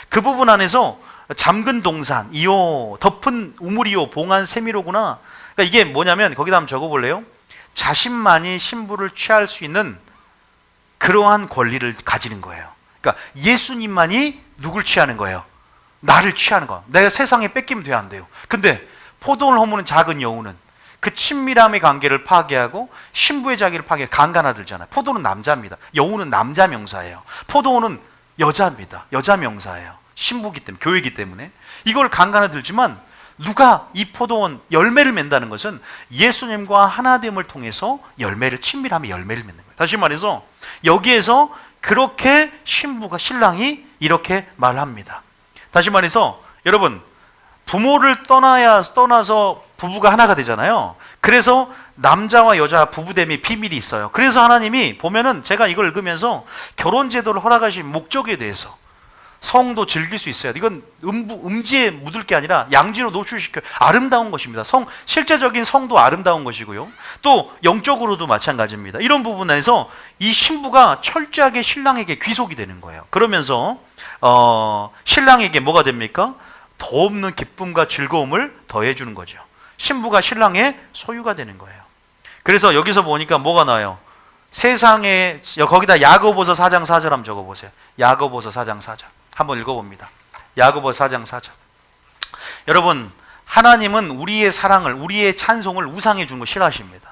그 부분 안에서 잠근 동산, 이오, 덮은 우물이오, 봉한 세미로구나. 그러니까 이게 뭐냐면 거기다 한번 적어볼래요? 자신만이 신부를 취할 수 있는 그러한 권리를 가지는 거예요. 그러니까 예수님만이 누굴 취하는 거예요? 나를 취하는 거야. 내가 세상에 뺏기면 돼야 안 돼요. 근데 포도원을 허무는 작은 여우는 그 친밀함의 관계를 파괴하고 신부의 자기를 파괴해 강간하들잖아요. 포도는 남자입니다. 여우는 남자 명사예요. 포도원은 여자입니다. 여자 명사예요. 신부기 때문에, 교회이기 때문에 이걸 강간하들지만 누가 이 포도원 열매를 맺는다는 것은 예수님과 하나됨을 통해서 열매를, 친밀함의 열매를 맺는 거예요. 다시 말해서 여기에서 그렇게 신부가, 신랑이 이렇게 말합니다. 다시 말해서 여러분, 부모를 떠나서 부부가 하나가 되잖아요. 그래서 남자와 여자 부부됨이 비밀이 있어요. 그래서 하나님이 보면은 제가 이걸 읽으면서 결혼 제도를 허락하신 목적에 대해서 성도 즐길 수 있어야 돼. 이건 음지에 묻을 게 아니라 양지로 노출시켜 아름다운 것입니다. 실제적인 성도 아름다운 것이고요. 또 영적으로도 마찬가지입니다. 이런 부분 안에서 이 신부가 철저하게 신랑에게 귀속이 되는 거예요. 그러면서 신랑에게 뭐가 됩니까? 더 없는 기쁨과 즐거움을 더해주는 거죠. 신부가 신랑의 소유가 되는 거예요. 그래서 여기서 보니까 뭐가 나와요? 세상에, 거기다 야고보서 4장 4절 한번 적어보세요. 야고보서 4장 4절 한번 읽어봅니다. 야고보서 4장 4절. 여러분, 하나님은 우리의 사랑을, 우리의 찬송을 우상해 주는 거 싫어하십니다.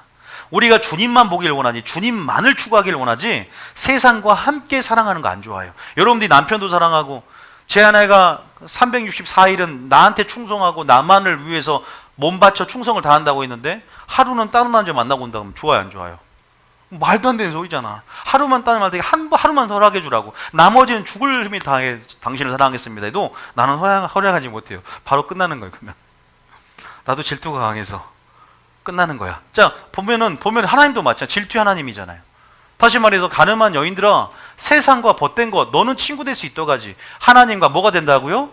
우리가 주님만 보길 원하지, 주님만을 추구하길 원하지 세상과 함께 사랑하는 거 안 좋아해요. 여러분들이 남편도 사랑하고 제 아내가 364일은 나한테 충성하고 나만을 위해서 몸 바쳐 충성을 다한다고 했는데 하루는 다른 남자 만나고 온다 그러면 좋아요, 안 좋아요? 말도 안 되는 소리잖아. 하루만 다른 말한테 하루만 허락해 주라고. 나머지는 죽을 힘이 다해 당신을 사랑하겠습니다 해도 나는 허락하지 못해요. 바로 끝나는 거예요. 그러면 나도 질투가 강해서 끝나는 거야. 자, 보면 하나님도 마찬가지. 질투 하나님이잖아요. 다시 말해서 가늠한 여인들아, 세상과 벗된 것, 너는 친구 될 수 있도가지 하나님과 뭐가 된다고요?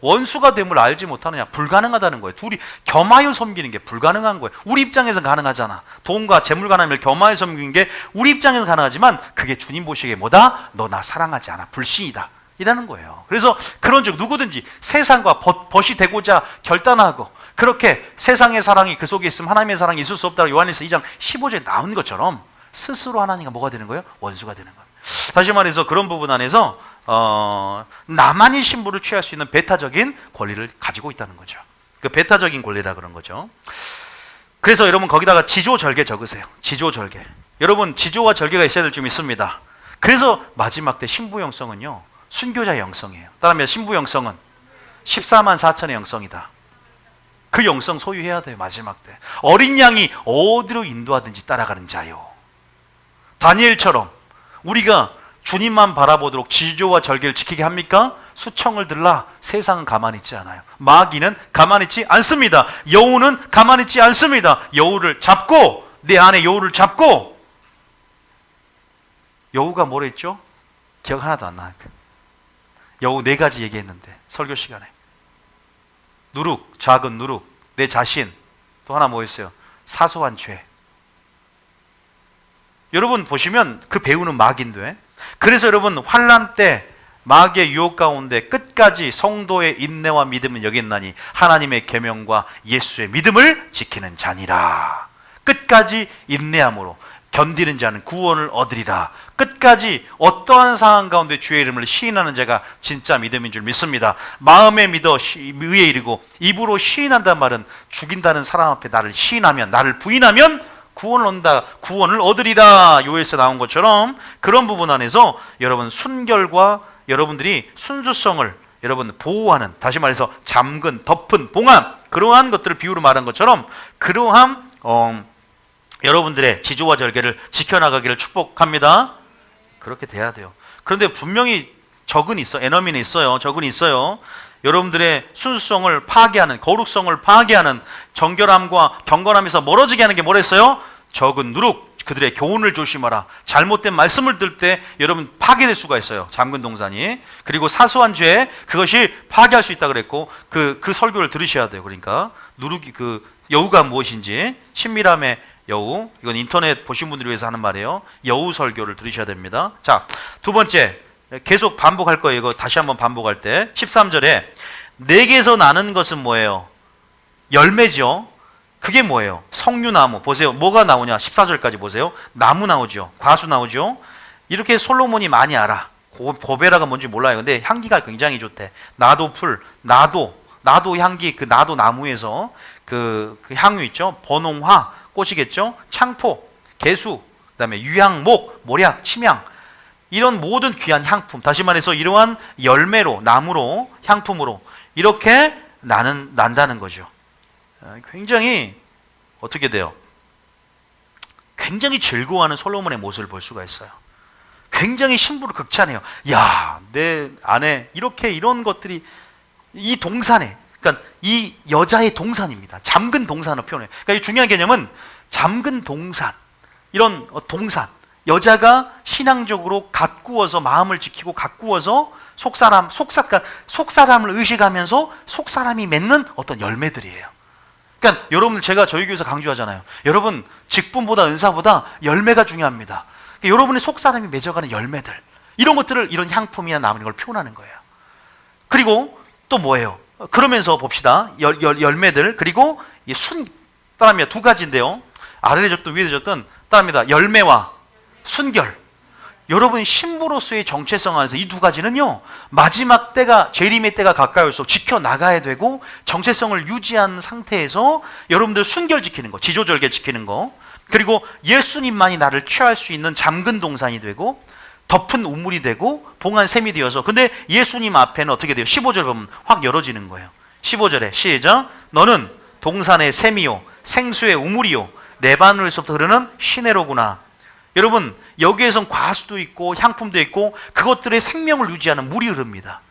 원수가 됨을 알지 못하느냐? 불가능하다는 거예요. 둘이 겸하여 섬기는 게 불가능한 거예요. 우리 입장에서는 가능하잖아. 돈과 재물과 하나님을 겸하여 섬기는 게 우리 입장에서는 가능하지만 그게 주님 보시기에 뭐다? 너 나 사랑하지 않아. 불신이다. 이라는 거예요. 그래서 그런즉 누구든지 세상과 벗이 되고자 결단하고 그렇게 세상의 사랑이 그 속에 있으면 하나님의 사랑이 있을 수 없다고 요한일서 2장 15절에 나온 것처럼 스스로 하나님과 뭐가 되는 거예요? 원수가 되는 거예요. 다시 말해서 그런 부분 안에서 나만이 신부를 취할 수 있는 배타적인 권리를 가지고 있다는 거죠. 그 배타적인 권리라 그런 거죠. 그래서 여러분 거기다가 지조절개 적으세요. 지조절개. 여러분 지조와 절개가 있어야 될 점 있습니다. 그래서 마지막 때 신부 영성은요, 순교자의 영성이에요. 따라하면 신부 영성은 14만 4천의 영성이다. 그 영성 소유해야 돼요. 마지막 때 어린 양이 어디로 인도하든지 따라가는 자요. 다니엘처럼 우리가 주님만 바라보도록 지조와 절개를 지키게 합니까? 수청을 들라 세상은 가만히 있지 않아요. 마귀는 가만히 있지 않습니다. 여우는 가만히 있지 않습니다. 여우를 잡고, 내 안에 여우를 잡고, 여우가 뭐라 했죠? 기억 하나도 안 나요. 여우 4가지 얘기했는데 설교 시간에 누룩, 작은 누룩, 내 자신, 또 하나 뭐였어요? 사소한 죄. 여러분 보시면 그 배우는 마귀인데, 그래서 여러분 환난 때 마귀의 유혹 가운데 끝까지 성도의 인내와 믿음은 여기 있나니 하나님의 계명과 예수의 믿음을 지키는 자니라. 끝까지 인내함으로 견디는 자는 구원을 얻으리라. 끝까지 어떠한 상황 가운데 주의 이름을 시인하는 자가 진짜 믿음인 줄 믿습니다. 마음에 믿어 의에 이르고 입으로 시인한다는 말은 죽인다는 사람 앞에 나를 시인하면, 나를 부인하면 구원을 얻는다, 구원을 얻으리라. 요에서 나온 것처럼 그런 부분 안에서 여러분 순결과 여러분들이 순수성을 여러분 보호하는, 다시 말해서 잠근, 덮은, 봉함, 그러한 것들을 비유로 말한 것처럼 그러한 여러분들의 지조와 절개를 지켜나가기를 축복합니다. 그렇게 돼야 돼요. 그런데 분명히 적은 있어, 에너미는 있어요. 적은 있어요. 여러분들의 순수성을 파괴하는, 거룩성을 파괴하는, 정결함과 경건함에서 멀어지게 하는 게 뭐랬어요? 적은 누룩, 그들의 교훈을 조심하라. 잘못된 말씀을 들 때 여러분 파괴될 수가 있어요. 잠근 동산이. 그리고 사소한 죄, 그것이 파괴할 수 있다 그랬고, 그 설교를 들으셔야 돼요. 그러니까 누룩이, 그 여우가 무엇인지, 친밀함의 여우, 이건 인터넷 보신 분들을 위해서 하는 말이에요. 여우 설교를 들으셔야 됩니다. 자, 두 번째, 계속 반복할 거예요. 이거 다시 한번 반복할 때 13절에 내게서 나는 것은 뭐예요? 열매죠. 그게 뭐예요? 석류나무. 보세요. 뭐가 나오냐? 14절까지 보세요. 나무 나오죠. 과수 나오죠. 이렇게 솔로몬이 많이 알아. 고베라가 뭔지 몰라요. 근데 향기가 굉장히 좋대. 나도 풀, 나도 향기, 그 나도 나무에서 그 향유 있죠. 번홍화 꽃이겠죠. 창포, 개수, 그다음에 유향목, 모략, 침향, 이런 모든 귀한 향품, 다시 말해서 이러한 열매로, 나무로, 향품으로 이렇게 난다는 거죠. 굉장히 어떻게 돼요? 굉장히 즐거워하는 솔로몬의 모습을 볼 수가 있어요. 굉장히 신부를 극찬해요. 야, 내 안에 이렇게 이런 것들이, 이 동산에, 그러니까 이 여자의 동산입니다. 잠근 동산을 표현해요. 그러니까 이 중요한 개념은 잠근 동산, 이런 동산, 여자가 신앙적으로 가꾸어서 마음을 지키고 가꾸어서 속사람을 의식하면서 속사람이 맺는 어떤 열매들이에요. 그러니까 여러분들, 제가 저희 교회에서 강조하잖아요. 여러분 직분보다 은사보다 열매가 중요합니다. 그러니까 여러분의 속사람이 맺어가는 열매들, 이런 것들을 이런 향품이나 나무는 걸 표현하는 거예요. 그리고 또 뭐예요? 그러면서 봅시다. 열매들, 그리고 따라합니다. 두 가지인데요. 아래에 졌든 위에 졌든 따라합니다. 열매와 순결. 여러분 신부로서의 정체성 안에서 이 두 가지는요, 마지막 때가, 재림의 때가 가까이 올수록 지켜나가야 되고, 정체성을 유지한 상태에서 여러분들 순결 지키는 거, 지조절개 지키는 거, 그리고 예수님만이 나를 취할 수 있는 잠근 동산이 되고 덮은 우물이 되고 봉한 샘이 되어서, 근데 예수님 앞에는 어떻게 돼요? 15절 보면 확 열어지는 거예요. 15절에 시작. 너는 동산의 샘이요 생수의 우물이요 레바논에서부터 흐르는 시내로구나. 여러분 여기에선 과수도 있고 향품도 있고 그것들의 생명을 유지하는 물이 흐릅니다.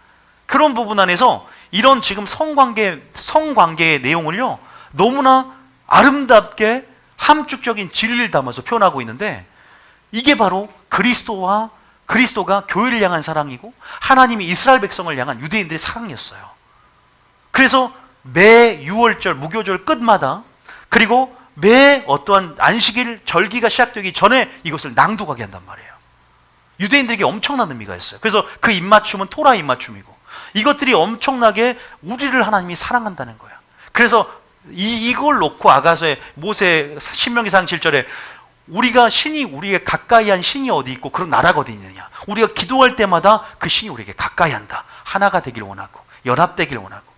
그런 부분 안에서 이런 지금 성관계의 내용을요 너무나 아름답게 함축적인 진리를 담아서 표현하고 있는데, 이게 바로 그리스도가 교회를 향한 사랑이고 하나님이 이스라엘 백성을 향한 유대인들의 사랑이었어요. 그래서 매 6월절 무교절 끝마다, 그리고 매 어떠한 안식일 절기가 시작되기 전에 이것을 낭독하게 한단 말이에요. 유대인들에게 엄청난 의미가 있어요. 그래서 그 입맞춤은 토라 입맞춤이고, 이것들이 엄청나게 우리를 하나님이 사랑한다는 거예요. 그래서 이걸 놓고 아가서의 모세 신명기상 7절에 우리에게 가까이 한 신이 어디 있고 그런 나라가 어디 있느냐, 우리가 기도할 때마다 그 신이 우리에게 가까이 한다, 하나가 되길 원하고 연합되길 원하고.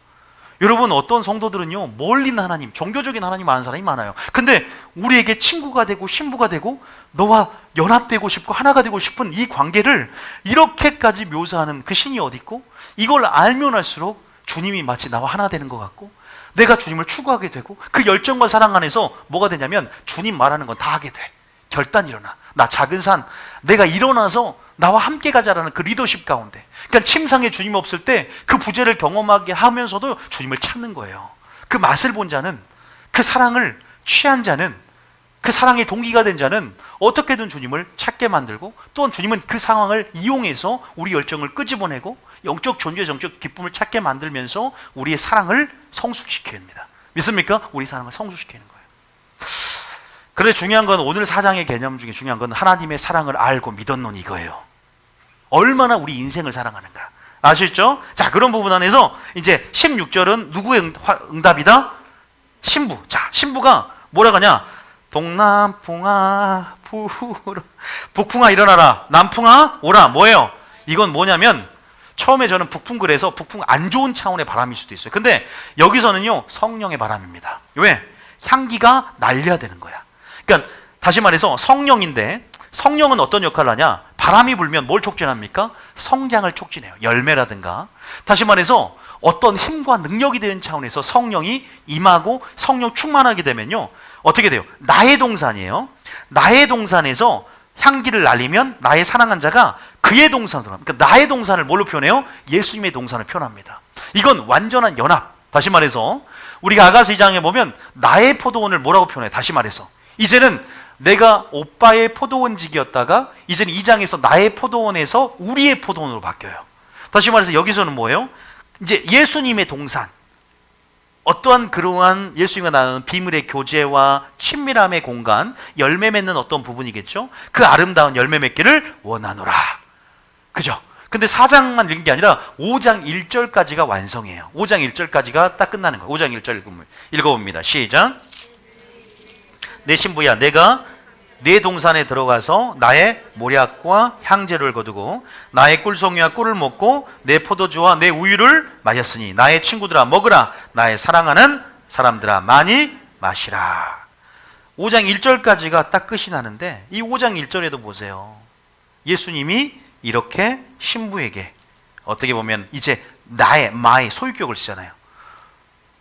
여러분 어떤 성도들은요 멀리 있는 하나님, 종교적인 하나님 아는 사람이 많아요. 근데 우리에게 친구가 되고 신부가 되고 너와 연합되고 싶고 하나가 되고 싶은 이 관계를 이렇게까지 묘사하는 그 신이 어디 있고, 이걸 알면 알수록 주님이 마치 나와 하나 되는 것 같고 내가 주님을 추구하게 되고, 그 열정과 사랑 안에서 뭐가 되냐면 주님 말하는 건 다 하게 돼. 결단 일어나. 나 작은 산, 내가 일어나서 나와 함께 가자라는 그 리더십 가운데, 그러니까 침상에 주님 없을 때 그 부재를 경험하게 하면서도 주님을 찾는 거예요. 그 맛을 본 자는, 그 사랑을 취한 자는, 그 사랑의 동기가 된 자는 어떻게든 주님을 찾게 만들고, 또한 주님은 그 상황을 이용해서 우리 열정을 끄집어내고 영적 존재, 정적 기쁨을 찾게 만들면서 우리의 사랑을 성숙시켜야 합니다. 믿습니까? 우리 사랑을 성숙시키는 거예요. 그런데 중요한 건 오늘 4장의 개념 중에 중요한 건 하나님의 사랑을 알고 믿었노니 이거예요. 얼마나 우리 인생을 사랑하는가. 아시죠? 자, 그런 부분 안에서 이제 16절은 누구의 응답이다? 신부. 자, 신부가 뭐라고 하냐? 동남풍아 불어 북풍아 일어나라. 남풍아 오라. 뭐예요? 이건 뭐냐면 처음에 저는 북풍글에서 북풍 안 좋은 차원의 바람일 수도 있어요. 근데 여기서는요 성령의 바람입니다. 왜? 향기가 날려야 되는 거야. 그러니까 다시 말해서 성령인데 성령은 어떤 역할을 하냐? 바람이 불면 뭘 촉진합니까? 성장을 촉진해요. 열매라든가. 다시 말해서 어떤 힘과 능력이 되는 차원에서 성령이 임하고 성령 충만하게 되면요 어떻게 돼요? 나의 동산이에요. 나의 동산에서 향기를 날리면 나의 사랑한 자가 그의 동산으로, 그러니까 나의 동산을 뭘로 표현해요? 예수님의 동산을 표현합니다. 이건 완전한 연합. 다시 말해서 우리가 아가서 2장에 보면 나의 포도원을 뭐라고 표현해요? 다시 말해서 이제는 내가 오빠의 포도원직이었다가 이제는 2장에서 나의 포도원에서 우리의 포도원으로 바뀌어요. 다시 말해서 여기서는 뭐예요? 이제 예수님의 동산, 어떠한 그러한 예수님과 나누는 비밀의 교제와 친밀함의 공간, 열매 맺는 어떤 부분이겠죠? 그 아름다운 열매 맺기를 원하노라. 그죠? 근데 4장만 읽은 게 아니라 5장 1절까지가 완성이에요. 5장 1절까지가 딱 끝나는 거예요. 5장 1절 읽어봅니다. 시작. 내 신부야, 내가 내 동산에 들어가서 나의 모략과 향제를 거두고 나의 꿀송이와 꿀을 먹고 내 포도주와 내 우유를 마셨으니 나의 친구들아 먹으라. 나의 사랑하는 사람들아 많이 마시라. 5장 1절까지가 딱 끝이 나는데 이 5장 1절에도 보세요. 예수님이 이렇게 신부에게 어떻게 보면 이제 마의 소유격을 쓰잖아요.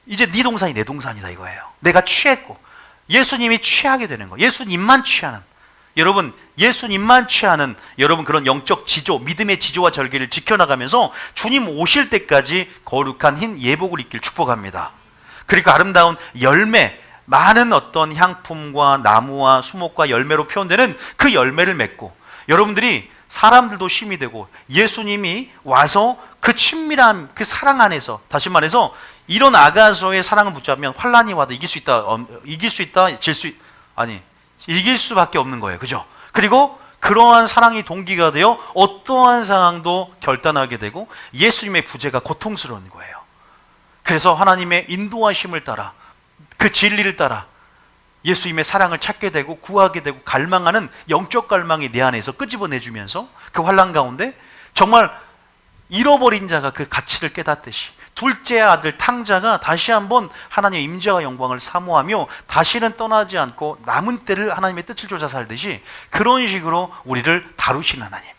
이제 네 동산이 내 동산이다 이거예요. 내가 취했고 예수님이 취하게 되는 거예요. 예수님만 취하는, 여러분 예수님만 취하는 여러분 그런 영적 지조, 믿음의 지조와 절기를 지켜나가면서 주님 오실 때까지 거룩한 흰 예복을 입길 축복합니다. 그리고 아름다운 열매, 많은 어떤 향품과 나무와 수목과 열매로 표현되는 그 열매를 맺고 여러분들이 사람들도 힘이 되고 예수님이 와서 그 친밀함, 그 사랑 안에서 다시 말해서 이런 아가서의 사랑을 붙잡으면 환란이 와도 이길 수 있다, 이길 수밖에 없는 거예요. 그죠? 그리고 그러한 사랑이 동기가 되어 어떠한 상황도 결단하게 되고 예수님의 부재가 고통스러운 거예요. 그래서 하나님의 인도하심을 따라 그 진리를 따라 예수님의 사랑을 찾게 되고 구하게 되고 갈망하는 영적 갈망이 내 안에서 끄집어내주면서 그 환난 가운데 정말 잃어버린 자가 그 가치를 깨닫듯이 둘째 아들 탕자가 다시 한번 하나님의 임재와 영광을 사모하며 다시는 떠나지 않고 남은 때를 하나님의 뜻을 쫓아 살듯이 그런 식으로 우리를 다루시는 하나님.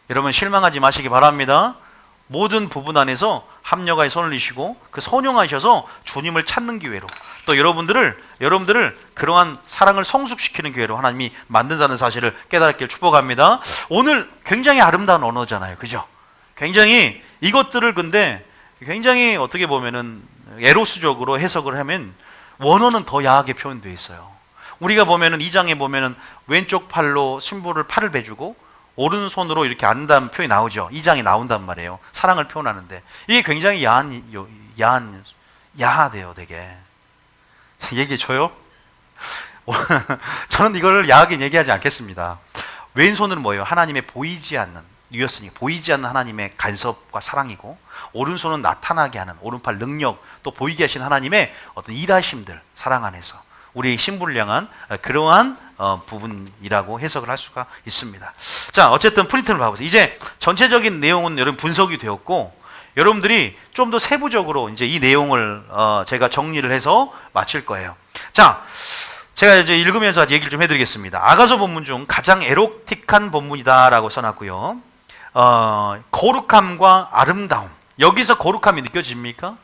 여러분 실망하지 마시기 바랍니다. 모든 부분 안에서 합력하여 손을 내시고 그 선용하셔서 주님을 찾는 기회로 또 여러분들을 그러한 사랑을 성숙시키는 기회로 하나님이 만든다는 사실을 깨닫기를 축복합니다. 오늘 굉장히 아름다운 언어잖아요. 그죠? 굉장히 이것들을 근데 굉장히 어떻게 보면은 에로스적으로 해석을 하면 원어는 더 야하게 표현되어 있어요. 우리가 보면은 2장에 보면은 왼쪽 팔로 신부를 팔을 베주고 오른손으로 이렇게 안다는 표현이 나오죠. 2장에 나온단 말이에요. 사랑을 표현하는데 이게 굉장히 야하대요. 되게 얘기해 줘요? 저는 이거를 야하게 얘기하지 않겠습니다. 왼손은 뭐예요? 하나님의 보이지 않는 뉘었으니까 보이지 않는 하나님의 간섭과 사랑이고 오른손은 나타나게 하는 오른팔 능력 또 보이게 하신 하나님의 어떤 일하심들 사랑 안에서 우리 신부를 향한 그러한 부분이라고 해석을 할 수가 있습니다. 자, 어쨌든 프린트를 봐보세요. 이제 전체적인 내용은 여러분 분석이 되었고 여러분들이 좀 더 세부적으로 이제 이 내용을 제가 정리를 해서 마칠 거예요. 자, 제가 이제 읽으면서 얘기를 좀 해드리겠습니다. 아가서 본문 중 가장 에로틱한 본문이다라고 써놨고요. 거룩함과 아름다움. 여기서 거룩함이 느껴집니까?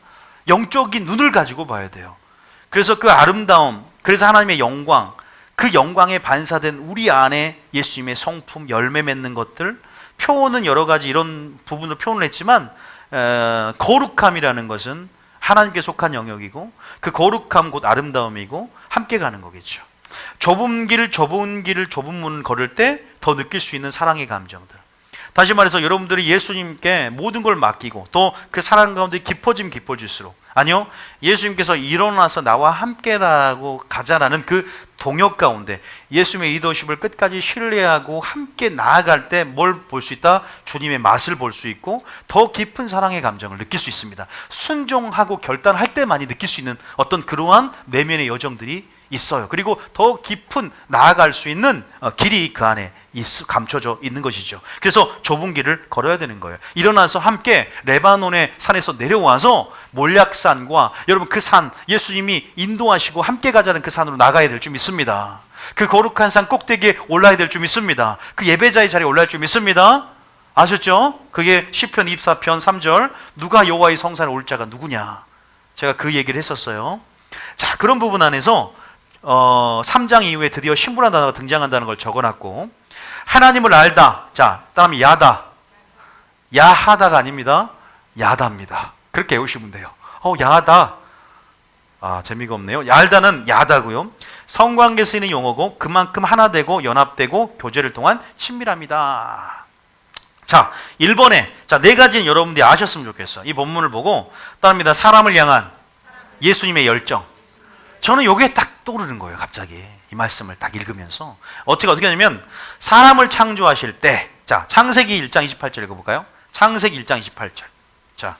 영적인 눈을 가지고 봐야 돼요. 그래서 그 아름다움, 그래서 하나님의 영광, 그 영광에 반사된 우리 안에 예수님의 성품, 열매 맺는 것들, 표현은 여러 가지 이런 부분을 표현을 했지만 거룩함이라는 것은 하나님께 속한 영역이고 그 거룩함 곧 아름다움이고 함께 가는 거겠죠. 좁은 문을 걸을 때 더 느낄 수 있는 사랑의 감정들. 다시 말해서 여러분들이 예수님께 모든 걸 맡기고 또 그 사랑 가운데 깊어질수록 아니요. 예수님께서 일어나서 나와 함께라고 가자라는 그 동역 가운데 예수님의 리더십을 끝까지 신뢰하고 함께 나아갈 때 뭘 볼 수 있다? 주님의 맛을 볼 수 있고 더 깊은 사랑의 감정을 느낄 수 있습니다. 순종하고 결단할 때만이 느낄 수 있는 어떤 그러한 내면의 여정들이 있어요. 그리고 더 깊은 나아갈 수 있는 길이 그 안에 감춰져 있는 것이죠. 그래서 좁은 길을 걸어야 되는 거예요. 일어나서 함께 레바논의 산에서 내려와서 몰약산과 여러분 그 산, 예수님이 인도하시고 함께 가자는 그 산으로 나가야 될 줄 믿습니다. 그 거룩한 산 꼭대기에 올라야 될 줄 믿습니다. 그 예배자의 자리에 올라갈 줄 믿습니다. 아셨죠? 그게 시편 24편 3절 누가 여호와의 성산에 올 자가 누구냐, 제가 그 얘기를 했었어요. 자, 그런 부분 안에서 3장 이후에 드디어 신부라는 단어가 등장한다는 걸 적어놨고, 하나님을 알다. 자, 다음에 야다. 야하다가 아닙니다. 야다입니다. 그렇게 외우시면 돼요. 야다. 재미가 없네요. 알다는 야다고요. 성관계에 쓰이는 용어고 그만큼 하나 되고 연합되고 교제를 통한 친밀합니다. 자, 1번에 네 가지는 여러분들이 아셨으면 좋겠어요. 이 본문을 보고 따릅니다. 사람을 향한 예수님의 열정. 저는 요게 딱 떠오르는 거예요. 갑자기 이 말씀을 딱 읽으면서 어떻게 하냐면, 사람을 창조하실 때, 자, 창세기 1장 28절 읽어볼까요? 창세기 1장 28절. 자,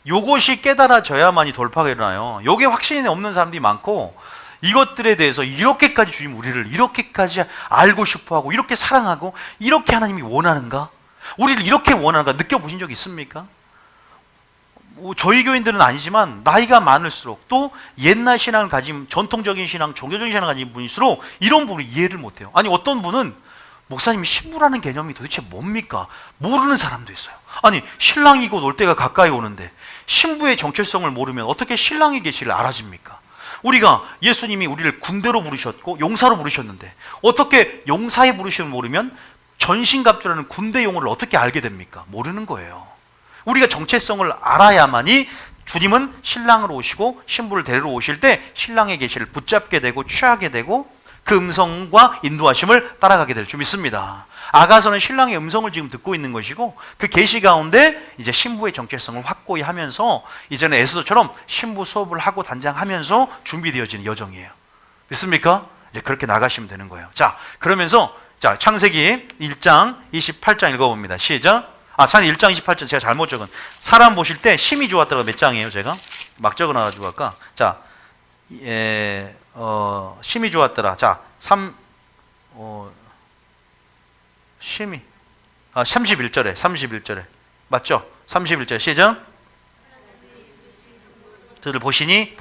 요것이 깨달아져야만이 돌파가 일어나요. 요게 확신이 없는 사람들이 많고, 이것들에 대해서 이렇게까지 주님 우리를 이렇게까지 알고 싶어하고 이렇게 사랑하고 이렇게 하나님이 원하는가? 우리를 이렇게 원하는가 느껴보신 적 있습니까? 저희 교인들은 아니지만 나이가 많을수록 또 옛날 신앙을 가진 전통적인 신앙, 종교적인 신앙을 가진 분일수록 이런 부분을 이해를 못해요. 아니, 어떤 분은 목사님이 신부라는 개념이 도대체 뭡니까? 모르는 사람도 있어요. 아니, 신랑이 곧 올 때가 가까이 오는데 신부의 정체성을 모르면 어떻게 신랑의 계시를 알아집니까? 우리가 예수님이 우리를 군대로 부르셨고 용사로 부르셨는데 어떻게 용사의 부르심을 모르면 전신갑주라는 군대 용어를 어떻게 알게 됩니까? 모르는 거예요. 우리가 정체성을 알아야만이 주님은 신랑으로 오시고 신부를 데리러 오실 때 신랑의 계시를 붙잡게 되고 취하게 되고 그 음성과 인도하심을 따라가게 될 줄 믿습니다. 아가서는 신랑의 음성을 지금 듣고 있는 것이고 그 계시 가운데 이제 신부의 정체성을 확고히 하면서 이제는 에스더처럼 신부 수업을 하고 단장하면서 준비되어지는 여정이에요. 믿습니까? 이제 그렇게 나가시면 되는 거예요. 자, 그러면서 자, 창세기 1장 28장 읽어봅니다. 시작. 창세기 1장 28절 제가 잘못 적은, 사람 보실 때 심히 좋았다가 몇 장이에요? 제가 막 적어놔가지고 아까. 자, 심히 좋았더라. 자, 31절에 맞죠? 31절 시작. 저를 보시기에,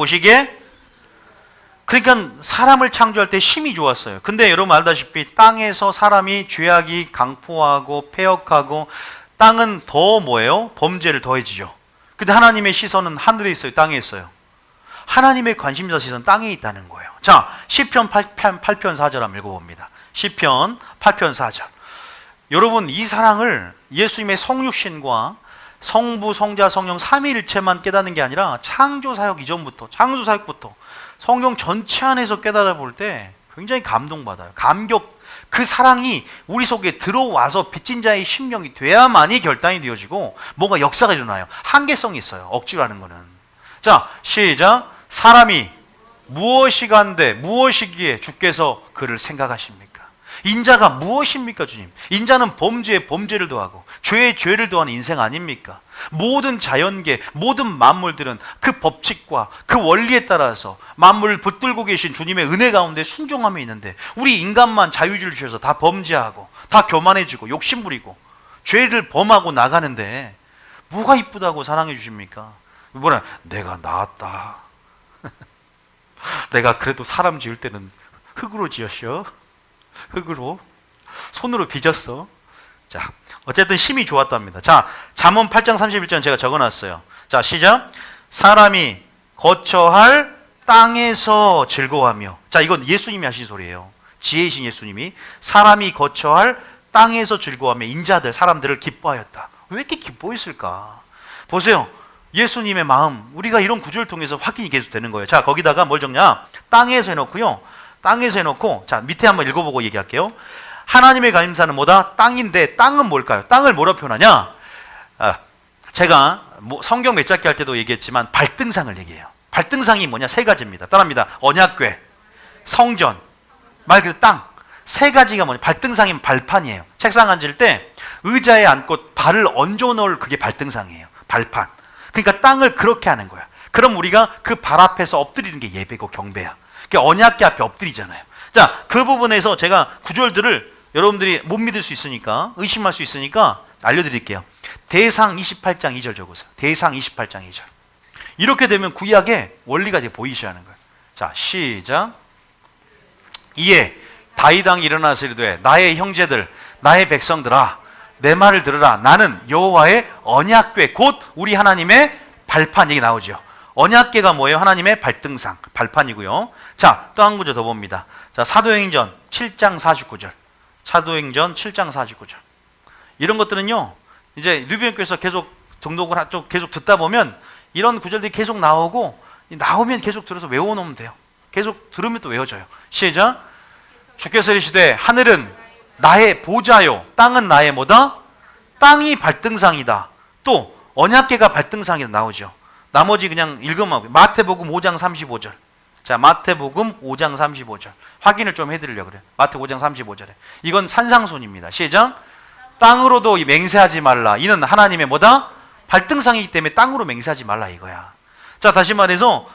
그러니까 사람을 창조할 때 심히 좋았어요. 근데 여러분 알다시피 땅에서 사람이 죄악이 강포하고 폐역하고 땅은 더 뭐예요? 범죄를 더해지죠. 근데 하나님의 시선은 하늘에 있어요? 땅에 있어요? 하나님의 관심사 시선은 땅에 있다는 거예요. 자, 시편 8편 4절 한번 읽어봅니다. 시편 8편 4절. 여러분, 이 사랑을 예수님의 성육신과 성부, 성자, 성령 삼위일체만 깨닫는 게 아니라 창조사역 이전부터, 창조사역부터 성경 전체 안에서 깨달아 볼 때 굉장히 감동받아요. 그 사랑이 우리 속에 들어와서 빚진 자의 심령이 돼야만이 결단이 되어지고 뭔가 역사가 일어나요. 한계성이 있어요. 억지로 하는 거는. 자, 시작. 사람이 무엇이간데 무엇이기에 주께서 그를 생각하십니까? 인자가 무엇입니까, 주님? 인자는 범죄에 범죄를 더하고 죄에 죄를 더하는 인생 아닙니까? 모든 자연계, 모든 만물들은 그 법칙과 그 원리에 따라서 만물을 붙들고 계신 주님의 은혜 가운데 순종함이 있는데 우리 인간만 자유주의를 주셔서 다 범죄하고 다 교만해지고 욕심부리고 죄를 범하고 나가는데 뭐가 이쁘다고 사랑해 주십니까? 뭐라, 내가 나았다. 내가 그래도 사람 지을 때는 흙으로 지었어. 흙으로 손으로 빚었어. 자, 어쨌든 심히 좋았답니다. 자, 잠언 8장 31절 제가 적어놨어요. 자, 시작. 사람이 거처할 땅에서 즐거워하며. 자, 이건 예수님이 하신 소리예요. 지혜이신 예수님이 사람이 거처할 땅에서 즐거워하며 인자들, 사람들을 기뻐하였다. 왜 이렇게 기뻐했을까? 보세요. 예수님의 마음, 우리가 이런 구절을 통해서 확인이 계속 되는 거예요. 자, 거기다가 뭘 적냐? 땅에서 해놓고요. 땅에서 해놓고, 자, 밑에 한번 읽어보고 얘기할게요. 하나님의 관심사는 뭐다? 땅인데, 땅은 뭘까요? 땅을 뭐라 표현하냐? 제가 성경 몇 잡기 할 때도 얘기했지만 발등상을 얘기해요. 발등상이 뭐냐? 세 가지입니다. 따라합니다. 언약궤, 성전, 말 그대로 땅. 세 가지가 뭐냐? 발등상이면 발판이에요. 책상 앉을 때 의자에 앉고 발을 얹어 놓을 그게 발등상이에요. 발판. 그러니까 땅을 그렇게 하는 거야. 그럼 우리가 그 발 앞에서 엎드리는 게 예배고 경배야. 그러니까 언약궤 앞에 엎드리잖아요. 자, 그 부분에서 제가 구절들을 여러분들이 못 믿을 수 있으니까, 의심할 수 있으니까 알려드릴게요. 대상 28장 2절 적으세요. 대상 28장 2절. 이렇게 되면 구약의 원리가 이제 보이셔야 하는 거예요. 자, 시작. 이에 다윗 왕이 일어나서 이르되 나의 형제들, 나의 백성들아, 내 말을 들으라. 나는 여호와의 언약궤, 곧 우리 하나님의 발판. 얘기 나오죠. 언약궤가 뭐예요? 하나님의 발등상, 발판이고요. 자, 또 한 구절 더 봅니다. 자, 사도행전 7장 49절. 사도행전 7장 49절. 이런 것들은요, 이제 류비언교에서 계속 등록을 좀 계속 듣다 보면 이런 구절들이 계속 나오고, 나오면 계속 들어서 외워놓으면 돼요. 계속 들으면 또 외워져요. 시작. 주께서 이르시되 하늘은 나의 보좌요, 땅은 나의 뭐다? 땅이 발등상이다. 또 언약궤가 발등상이다 나오죠. 나머지 그냥 읽으면 마태복음 5장 35절. 자, 마태복음 5장 35절. 확인을 좀 해드리려고 그래요. 마태복음 5장 35절에. 이건 산상순입니다. 시작. 땅으로도 맹세하지 말라. 이는 하나님의 뭐다? 발등상이기 때문에 땅으로 맹세하지 말라 이거야. 자, 다시 말해서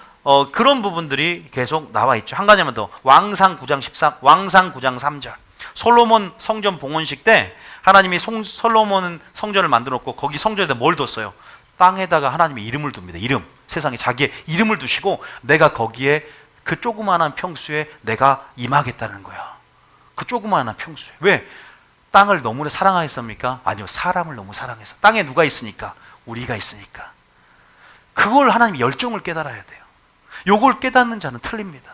그런 부분들이 계속 나와 있죠. 한 가지만 더. 왕상 9장 3절. 솔로몬 성전 봉헌식 때 하나님이 솔로몬 성전을 만들어 놓고 거기 성전에다 뭘 뒀어요? 땅에다가 하나님의 이름을 둡니다. 이름. 세상에 자기의 이름을 두시고 내가 거기에 그 조그마한 평수에 내가 임하겠다는 거야. 그 조그마한 평수에. 왜? 땅을 너무나 사랑하였습니까? 아니요. 사람을 너무 사랑해서. 땅에 누가 있으니까? 우리가 있으니까. 그걸 하나님의 열정을 깨달아야 돼요. 요걸 깨닫는 자는 틀립니다.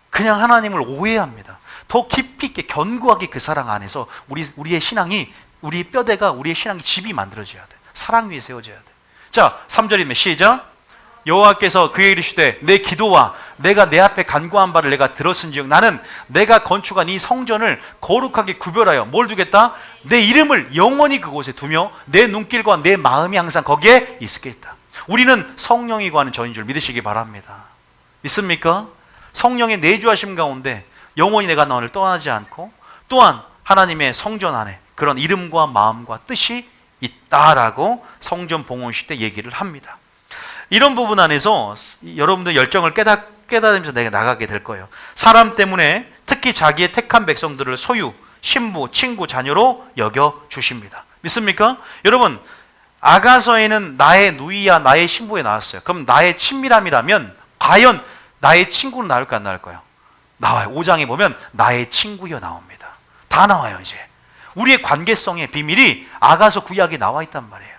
그냥 하나님을 오해합니다. 더 깊이 있게 견고하게 그 사랑 안에서 우리의 신앙이, 우리의 뼈대가, 우리의 신앙이 집이 만들어져야 돼. 사랑 위에 세워져야 돼. 자, 3절이면 시작. 여호와께서 그에게 이르시되 내 기도와 내가 내 앞에 간구한 바를 내가 들었은즉 나는 내가 건축한 이 성전을 거룩하게 구별하여 뭘 두겠다? 내 이름을 영원히 그곳에 두며 내 눈길과 내 마음이 항상 거기에 있겠다. 우리는 성령이 구하는 저인 줄 믿으시기 바랍니다. 믿습니까? 성령의 내주하심 가운데 영원히 내가 너를 떠나지 않고 또한 하나님의 성전 안에 그런 이름과 마음과 뜻이 있다라고 성전 봉헌식 때 얘기를 합니다. 이런 부분 안에서 여러분들 열정을 깨달으면서 내가 나가게 될 거예요. 사람 때문에 특히 자기의 택한 백성들을 소유, 신부, 친구, 자녀로 여겨 주십니다. 믿습니까? 여러분, 아가서에는 나의 누이야, 나의 신부에 나왔어요. 그럼 나의 친밀함이라면 과연 나의 친구는 나올까 안 나올까요? 나와요. 5장에 보면 나의 친구여 나옵니다. 다 나와요. 이제 우리의 관계성의 비밀이 아가서 구약에 나와 있단 말이에요.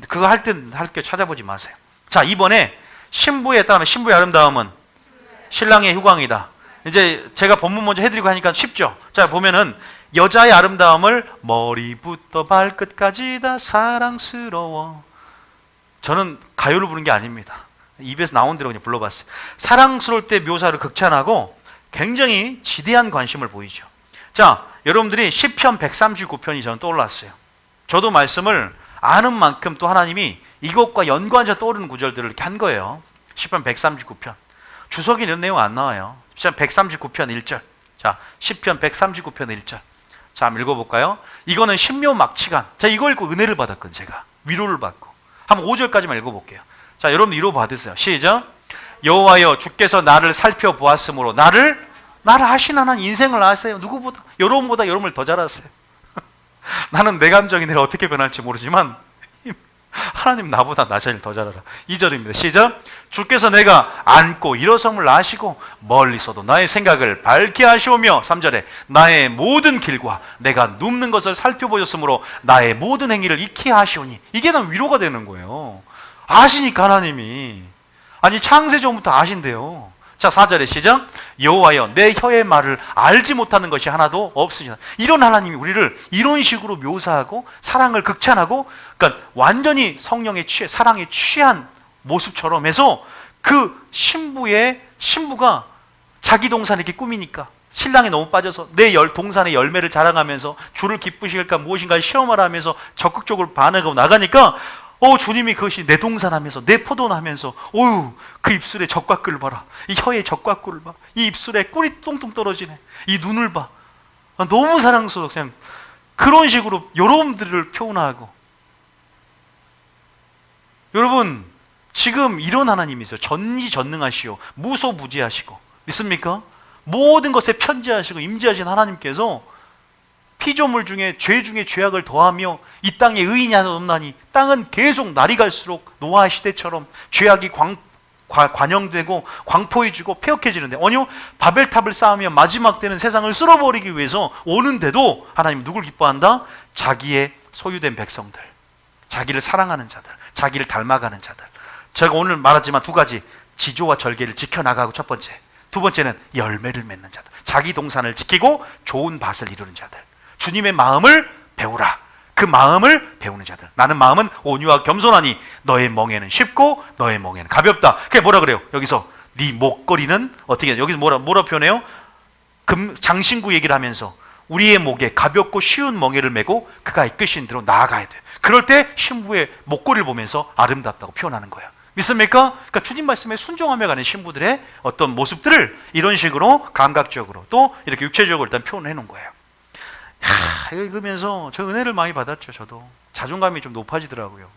그거 할 때 찾아보지 마세요. 자, 이번에 신부에 따르면 신부의 아름다움은 신랑의 휴광이다. 이제 제가 본문 먼저 해드리고 하니까 쉽죠. 자, 보면은 여자의 아름다움을 머리부터 발끝까지 다 사랑스러워. 저는 가요를 부른 게 아닙니다. 입에서 나온 대로 그냥 불러봤어요. 사랑스러울 때 묘사를 극찬하고 굉장히 지대한 관심을 보이죠. 자, 여러분들이 시편 139편이 저는 떠올랐어요. 저도 말씀을 아는 만큼 또 하나님이 이것과 연관해서 떠오르는 구절들을 이렇게 한 거예요. 시편 139편. 주석이 이런 내용 안 나와요. 시편 139편 1절. 자, 시편 139편 1절. 자, 한번 읽어볼까요? 이거는 심려 막치간. 자, 이걸 읽고 은혜를 받았거든, 제가. 위로를 받고. 한번 5절까지만 읽어볼게요. 자, 여러분 위로 받으세요. 시작. 여호와여, 주께서 나를 살펴보았으므로 나를 하신 하나님, 인생을 아세요. 누구보다, 여러분보다 여러분을 더 잘 아세요. 나는 내 감정이 내가 어떻게 변할지 모르지만 하나님 나보다 나 자신을 더 잘 알아. 2절입니다. 시작. 주께서 내가 앉고 일어섬을 아시고 멀리서도 나의 생각을 밝게 하시오며 3절에 나의 모든 길과 내가 눕는 것을 살펴보셨으므로 나의 모든 행위를 익히 하시오니. 이게 난 위로가 되는 거예요. 아시니까 하나님이. 아니, 창세전부터 아신대요. 자, 4절에 시작. 여호와여, 내 혀의 말을 알지 못하는 것이 하나도 없으시다. 이런 하나님이 우리를 이런 식으로 묘사하고 사랑을 극찬하고, 그러니까 완전히 성령에 취해, 사랑에 취한 모습처럼 해서 그 신부가 자기 동산에 이렇게 꾸미니까 신랑이 너무 빠져서 내 동산의 열매를 자랑하면서 주를 기쁘실까 무엇인가 시험을 하면서 적극적으로 반응하고 나가니까 주님이 그것이 내 동산하면서 내 포도나면서 그 입술에 적과꿀을 봐라. 이 혀에 적과꿀을 봐. 이 입술에 꿀이 똥똥 떨어지네. 이 눈을 봐. 너무 사랑스러워. 그냥 그런 식으로 여러분들을 표현하고. 여러분 지금 이런 하나님이세요. 전지전능하시오. 무소부지하시고. 믿습니까? 모든 것에 편지하시고 임재하신 하나님께서 피조물 중에 죄 중에 죄악을 더하며 이 땅에 의인이 하나 없나니 땅은 계속 날이 갈수록 노아 시대처럼 죄악이 관영되고 광포해지고 폐역해지는데, 아니요, 바벨탑을 쌓으며 마지막 때는 세상을 쓸어버리기 위해서 오는데도 하나님 누굴 기뻐한다? 자기의 소유된 백성들, 자기를 사랑하는 자들, 자기를 닮아가는 자들. 제가 오늘 말하지만 두 가지, 지조와 절개를 지켜나가고 첫 번째, 두 번째는 열매를 맺는 자들, 자기 동산을 지키고 좋은 밭을 이루는 자들. 주님의 마음을 배우라. 그 마음을 배우는 자들. 나는 마음은 온유와 겸손하니 너의 멍에는 쉽고 너의 멍에는 가볍다. 그게 뭐라 그래요? 여기서 네 목걸이는 어떻게 해요? 여기서 뭐라 표현해요? 장신구 얘기를 하면서 우리의 목에 가볍고 쉬운 멍에를 메고 그가 이끄신 대로 나아가야 돼요. 그럴 때 신부의 목걸이를 보면서 아름답다고 표현하는 거예요. 믿습니까? 그러니까 주님 말씀에 순종하며 가는 신부들의 어떤 모습들을 이런 식으로 감각적으로 또 이렇게 육체적으로 일단 표현해 놓은 거예요. 읽으면서 저 은혜를 많이 받았죠. 저도 자존감이 좀 높아지더라고요.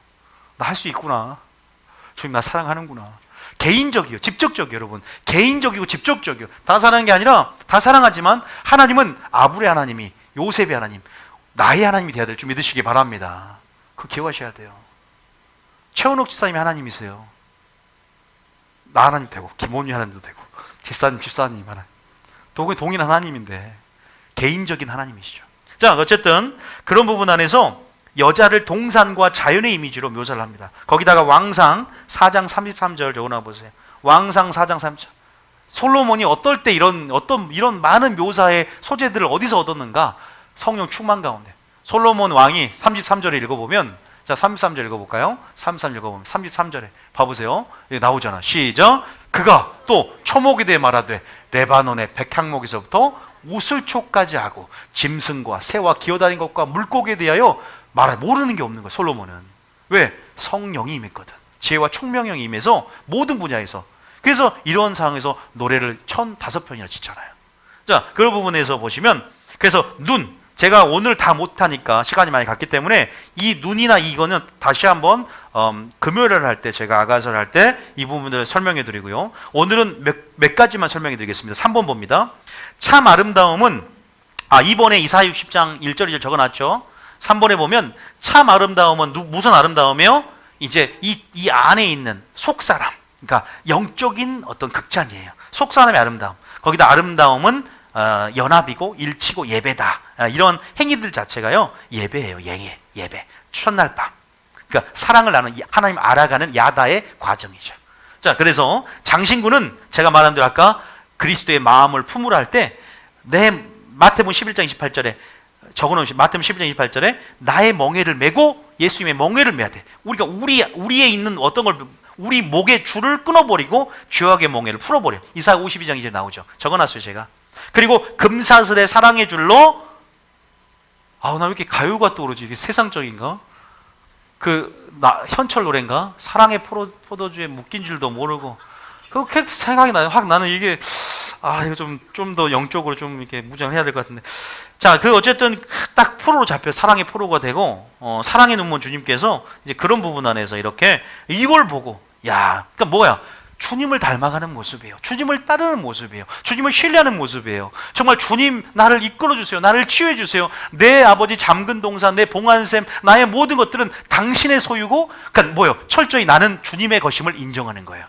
나 할 수 있구나. 주님 나 사랑하는구나. 개인적이요, 직접적이요. 여러분 개인적이고 직접적이요. 다 사랑하는 게 아니라 다 사랑하지만 하나님은 아브라함의 하나님이, 요셉의 하나님, 나의 하나님이 되어야 될 줄 믿으시기 바랍니다. 그거 기억하셔야 돼요. 최원옥 집사님이 하나님이세요. 나 하나님 되고 김원희 하나님도 되고 집사님 하나님, 동일 하나님인데 개인적인 하나님이시죠. 자, 어쨌든 그런 부분 안에서 여자를 동산과 자연의 이미지로 묘사를 합니다. 거기다가 왕상 4장 33절 적어놔 보세요. 왕상 4장 33절. 솔로몬이 어떨 때 이런 많은 묘사의 소재들을 어디서 얻었는가? 성령 충만 가운데. 솔로몬 왕이 33절에 읽어보면, 자 33절 읽어볼까요? 33절 읽어보면 33절에 봐보세요. 여기 나오잖아. 시작. 그가 또 초목에 대해 말하되 레바논의 백향목에서부터 우슬초까지 하고 짐승과 새와 기어다니는 것과 물고기에 대하여 모르는 게 없는 거야. 솔로몬은. 왜? 성령이 임했거든. 지혜와 총명령이 임해서 모든 분야에서. 그래서 이런 상황에서 노래를 1005편이나 짓잖아요. 자, 그 부분에서 보시면, 그래서 눈, 제가 오늘 다 못하니까 시간이 많이 갔기 때문에 이 눈이나 이거는 다시 한번 금요일을 할 때, 제가 아가서를 할 때 이 부분들을 설명해 드리고요. 오늘은 몇 가지만 설명해 드리겠습니다. 3번 봅니다. 참 아름다움은, 이번에 이사야 60장 1절 2절 적어놨죠. 3번에 보면 참 아름다움은 무슨 아름다움이요? 이제 이 안에 있는 속사람, 그러니까 영적인 어떤 극찬이에요. 속사람의 아름다움. 거기다 아름다움은 연합이고 일치고 예배다. 이런 행위들 자체가요, 예배예요. 예배. 첫날 밤. 그러니까 사랑을 나누는, 하나님 알아가는 야다의 과정이죠. 자, 그래서 장신구는 제가 말한 대로 아까 그리스도의 마음을 품으라 할 때, 마태복음 11장 28절에 적어놓으신, 마태복음 11장 28절에 나의 멍에를 메고 예수님의 멍에를 메야 돼. 우리가 우리에 있는 어떤 걸, 우리 목의 줄을 끊어버리고 죄악의 멍에를 풀어버려. 이사야 52장 2절 나오죠. 적어놨어요, 제가. 그리고 금사슬의 사랑의 줄로, 나 왜 이렇게 가요가 떠오르지? 이게 세상적인가? 현철 노래인가? 사랑의 포도주에 묶인 줄도 모르고. 그렇게 생각이 나요. 나는 이게, 이거 좀 더 영적으로 좀 이렇게 무장을 해야 될 것 같은데. 자, 어쨌든 딱 포로로 잡혀 사랑의 포로가 되고, 사랑의 눈먼 주님께서 이제 그런 부분 안에서 이렇게 이걸 보고, 그러니까 뭐야? 주님을 닮아가는 모습이에요. 주님을 따르는 모습이에요. 주님을 신뢰하는 모습이에요. 정말 주님 나를 이끌어주세요. 나를 치유해주세요. 내 아버지 잠근 동산, 내 봉안샘, 나의 모든 것들은 당신의 소유고, 그러니까 철저히 나는 주님의 것임을 인정하는 거예요.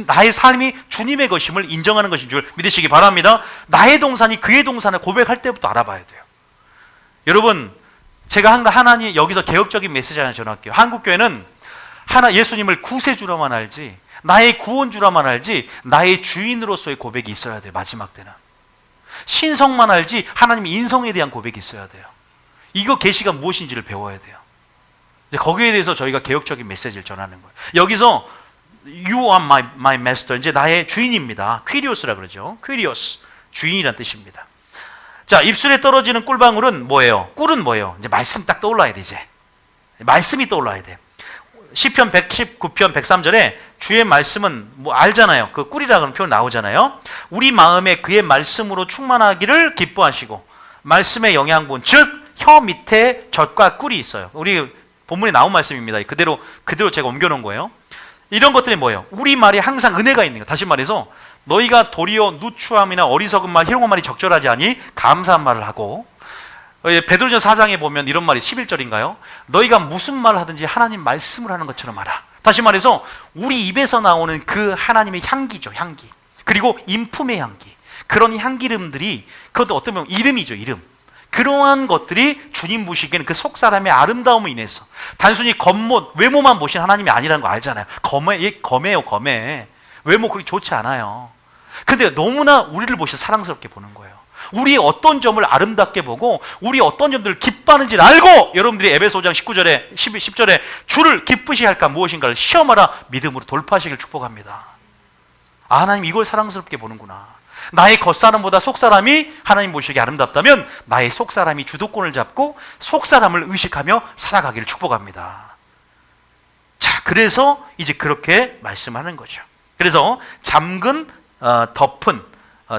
나의 삶이 주님의 것임을 인정하는 것인 줄 믿으시기 바랍니다. 나의 동산이 그의 동산을 고백할 때부터 알아봐야 돼요. 여러분, 제가 하나님 여기서 개혁적인 메시지 하나 전할게요. 한국교회는 예수님을 구세주로만 알지, 나의 구원주라만 알지, 나의 주인으로서의 고백이 있어야 돼요. 마지막 때는 신성만 알지 하나님의 인성에 대한 고백이 있어야 돼요. 이거 계시가 무엇인지를 배워야 돼요. 이제 거기에 대해서 저희가 개혁적인 메시지를 전하는 거예요. 여기서 You are my master, 이제 나의 주인입니다. 퀴리오스라 그러죠. 퀴리오스, 주인이란 뜻입니다. 자, 입술에 떨어지는 꿀방울은 뭐예요? 꿀은 뭐예요? 이제 말씀 딱 떠올라야 돼. 이제 말씀이 떠올라야 돼. 시편 119편 103절에 주의 말씀은 뭐 알잖아요. 그 꿀이라는 표현 나오잖아요. 우리 마음에 그의 말씀으로 충만하기를 기뻐하시고, 말씀의 영양분, 즉 혀 밑에 젖과 꿀이 있어요. 우리 본문에 나온 말씀입니다. 그대로 제가 옮겨놓은 거예요. 이런 것들이 뭐예요? 우리 말이 항상 은혜가 있는 거예요. 다시 말해서 너희가 도리어 누추함이나 어리석은 말, 희롱한 말이 적절하지 아니 감사한 말을 하고, 베드로전서 4장에 보면 이런 말이 11절인가요? 너희가 무슨 말을 하든지 하나님 말씀을 하는 것처럼 하라. 다시 말해서 우리 입에서 나오는 그 하나님의 향기죠. 향기. 그리고 인품의 향기. 그런 향기름들이, 그것도 어떻게 보면 이름이죠. 이름. 그러한 것들이 주님 보시기에는 그 속사람의 아름다움을 인해서, 단순히 겉멋, 외모만 보신 하나님이 아니라는 거 알잖아요. 검해요, 검해. 외모 그렇게 좋지 않아요. 근데 너무나 우리를 보셔서 사랑스럽게 보는 거예요. 우리의 어떤 점을 아름답게 보고 우리 어떤 점들을 기뻐하는지를 알고, 여러분들이 에베소 5장 19절에 10절에 주를 기쁘시게 할까 무엇인가를 시험하라 믿음으로 돌파하시길 축복합니다. 아, 하나님 이걸 사랑스럽게 보는구나. 나의 겉사람보다 속사람이 하나님 보시기에 아름답다면 나의 속사람이 주도권을 잡고 속사람을 의식하며 살아가기를 축복합니다. 자, 그래서 이제 그렇게 말씀하는 거죠. 그래서 잠근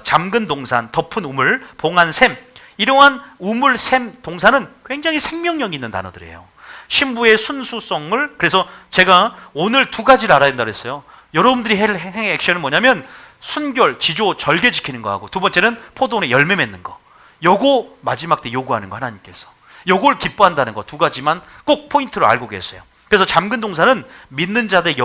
잠근 동산, 덮은 우물, 봉한 샘, 이러한 우물, 샘, 동산은 굉장히 생명력 있는 단어들이에요. 신부의 순수성을, 그래서 제가 오늘 두 가지를 알아야 된다 그랬어요. 여러분들이 할 행의 액션은 뭐냐면 순결, 지조, 절개 지키는 거하고, 두 번째는 포도원에 열매 맺는 거. 요거 마지막 때 요구하는 거, 하나님께서 요걸 기뻐한다는 거, 두 가지만 꼭 포인트로 알고 계세요. 그래서 잠근 동산은 믿는 자들의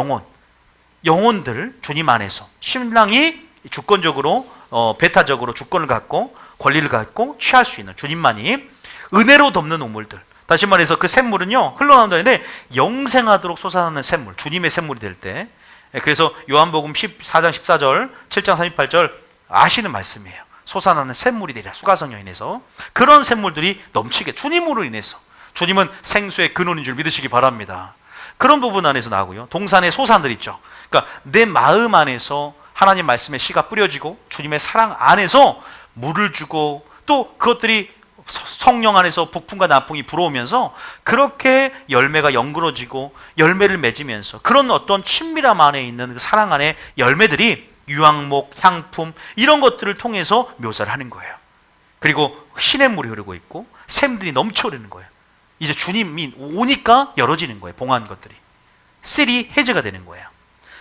영혼들, 주님 안에서 신랑이 주권적으로 배타적으로 주권을 갖고 권리를 갖고 취할 수 있는, 주님만이 은혜로 덮는 우물들. 다시 말해서 그 샘물은요 흘러나온다는데 영생하도록 솟아나는 샘물, 주님의 샘물이 될 때. 그래서 요한복음 14장 14절, 7장 38절 아시는 말씀이에요. 솟아나는 샘물이 되리라, 수가성령에 인해서. 그런 샘물들이 넘치게, 주님으로 인해서. 주님은 생수의 근원인 줄 믿으시기 바랍니다. 그런 부분 안에서 나오고요. 동산의 소산들 있죠. 그러니까 내 마음 안에서 하나님 말씀의 씨가 뿌려지고 주님의 사랑 안에서 물을 주고, 또 그것들이 성령 안에서 북풍과 남풍이 불어오면서 그렇게 열매가 연그러지고 열매를 맺으면서, 그런 어떤 친밀함 안에 있는 그 사랑 안에 열매들이 유황목, 향품, 이런 것들을 통해서 묘사를 하는 거예요. 그리고 시냇물이 흐르고 있고 샘들이 넘쳐 흐르는 거예요. 이제 주님이 오니까 열어지는 거예요. 봉한 것들이 셀이 해제가 되는 거예요.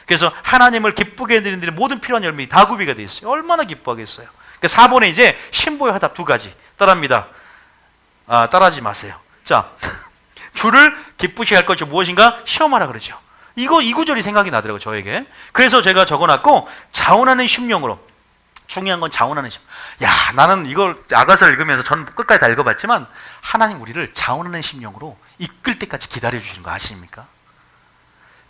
그래서 하나님을 기쁘게 해드리는 모든 필요한 열매이 다 구비가 되어 있어요. 얼마나 기뻐하겠어요. 그러니까 4번에 이제 신보의 화답 두 가지 따라합니다. 따라하지 마세요. 자, 주를 기쁘시게 할 것이 무엇인가 시험하라 그러죠. 이 구절이 생각이 나더라고요, 저에게. 그래서 제가 적어놨고, 자원하는 심령으로. 중요한 건 자원하는 심령. 야, 나는 이걸 아가서 읽으면서 저는 끝까지 다 읽어봤지만 하나님 우리를 자원하는 심령으로 이끌 때까지 기다려주시는 거 아십니까?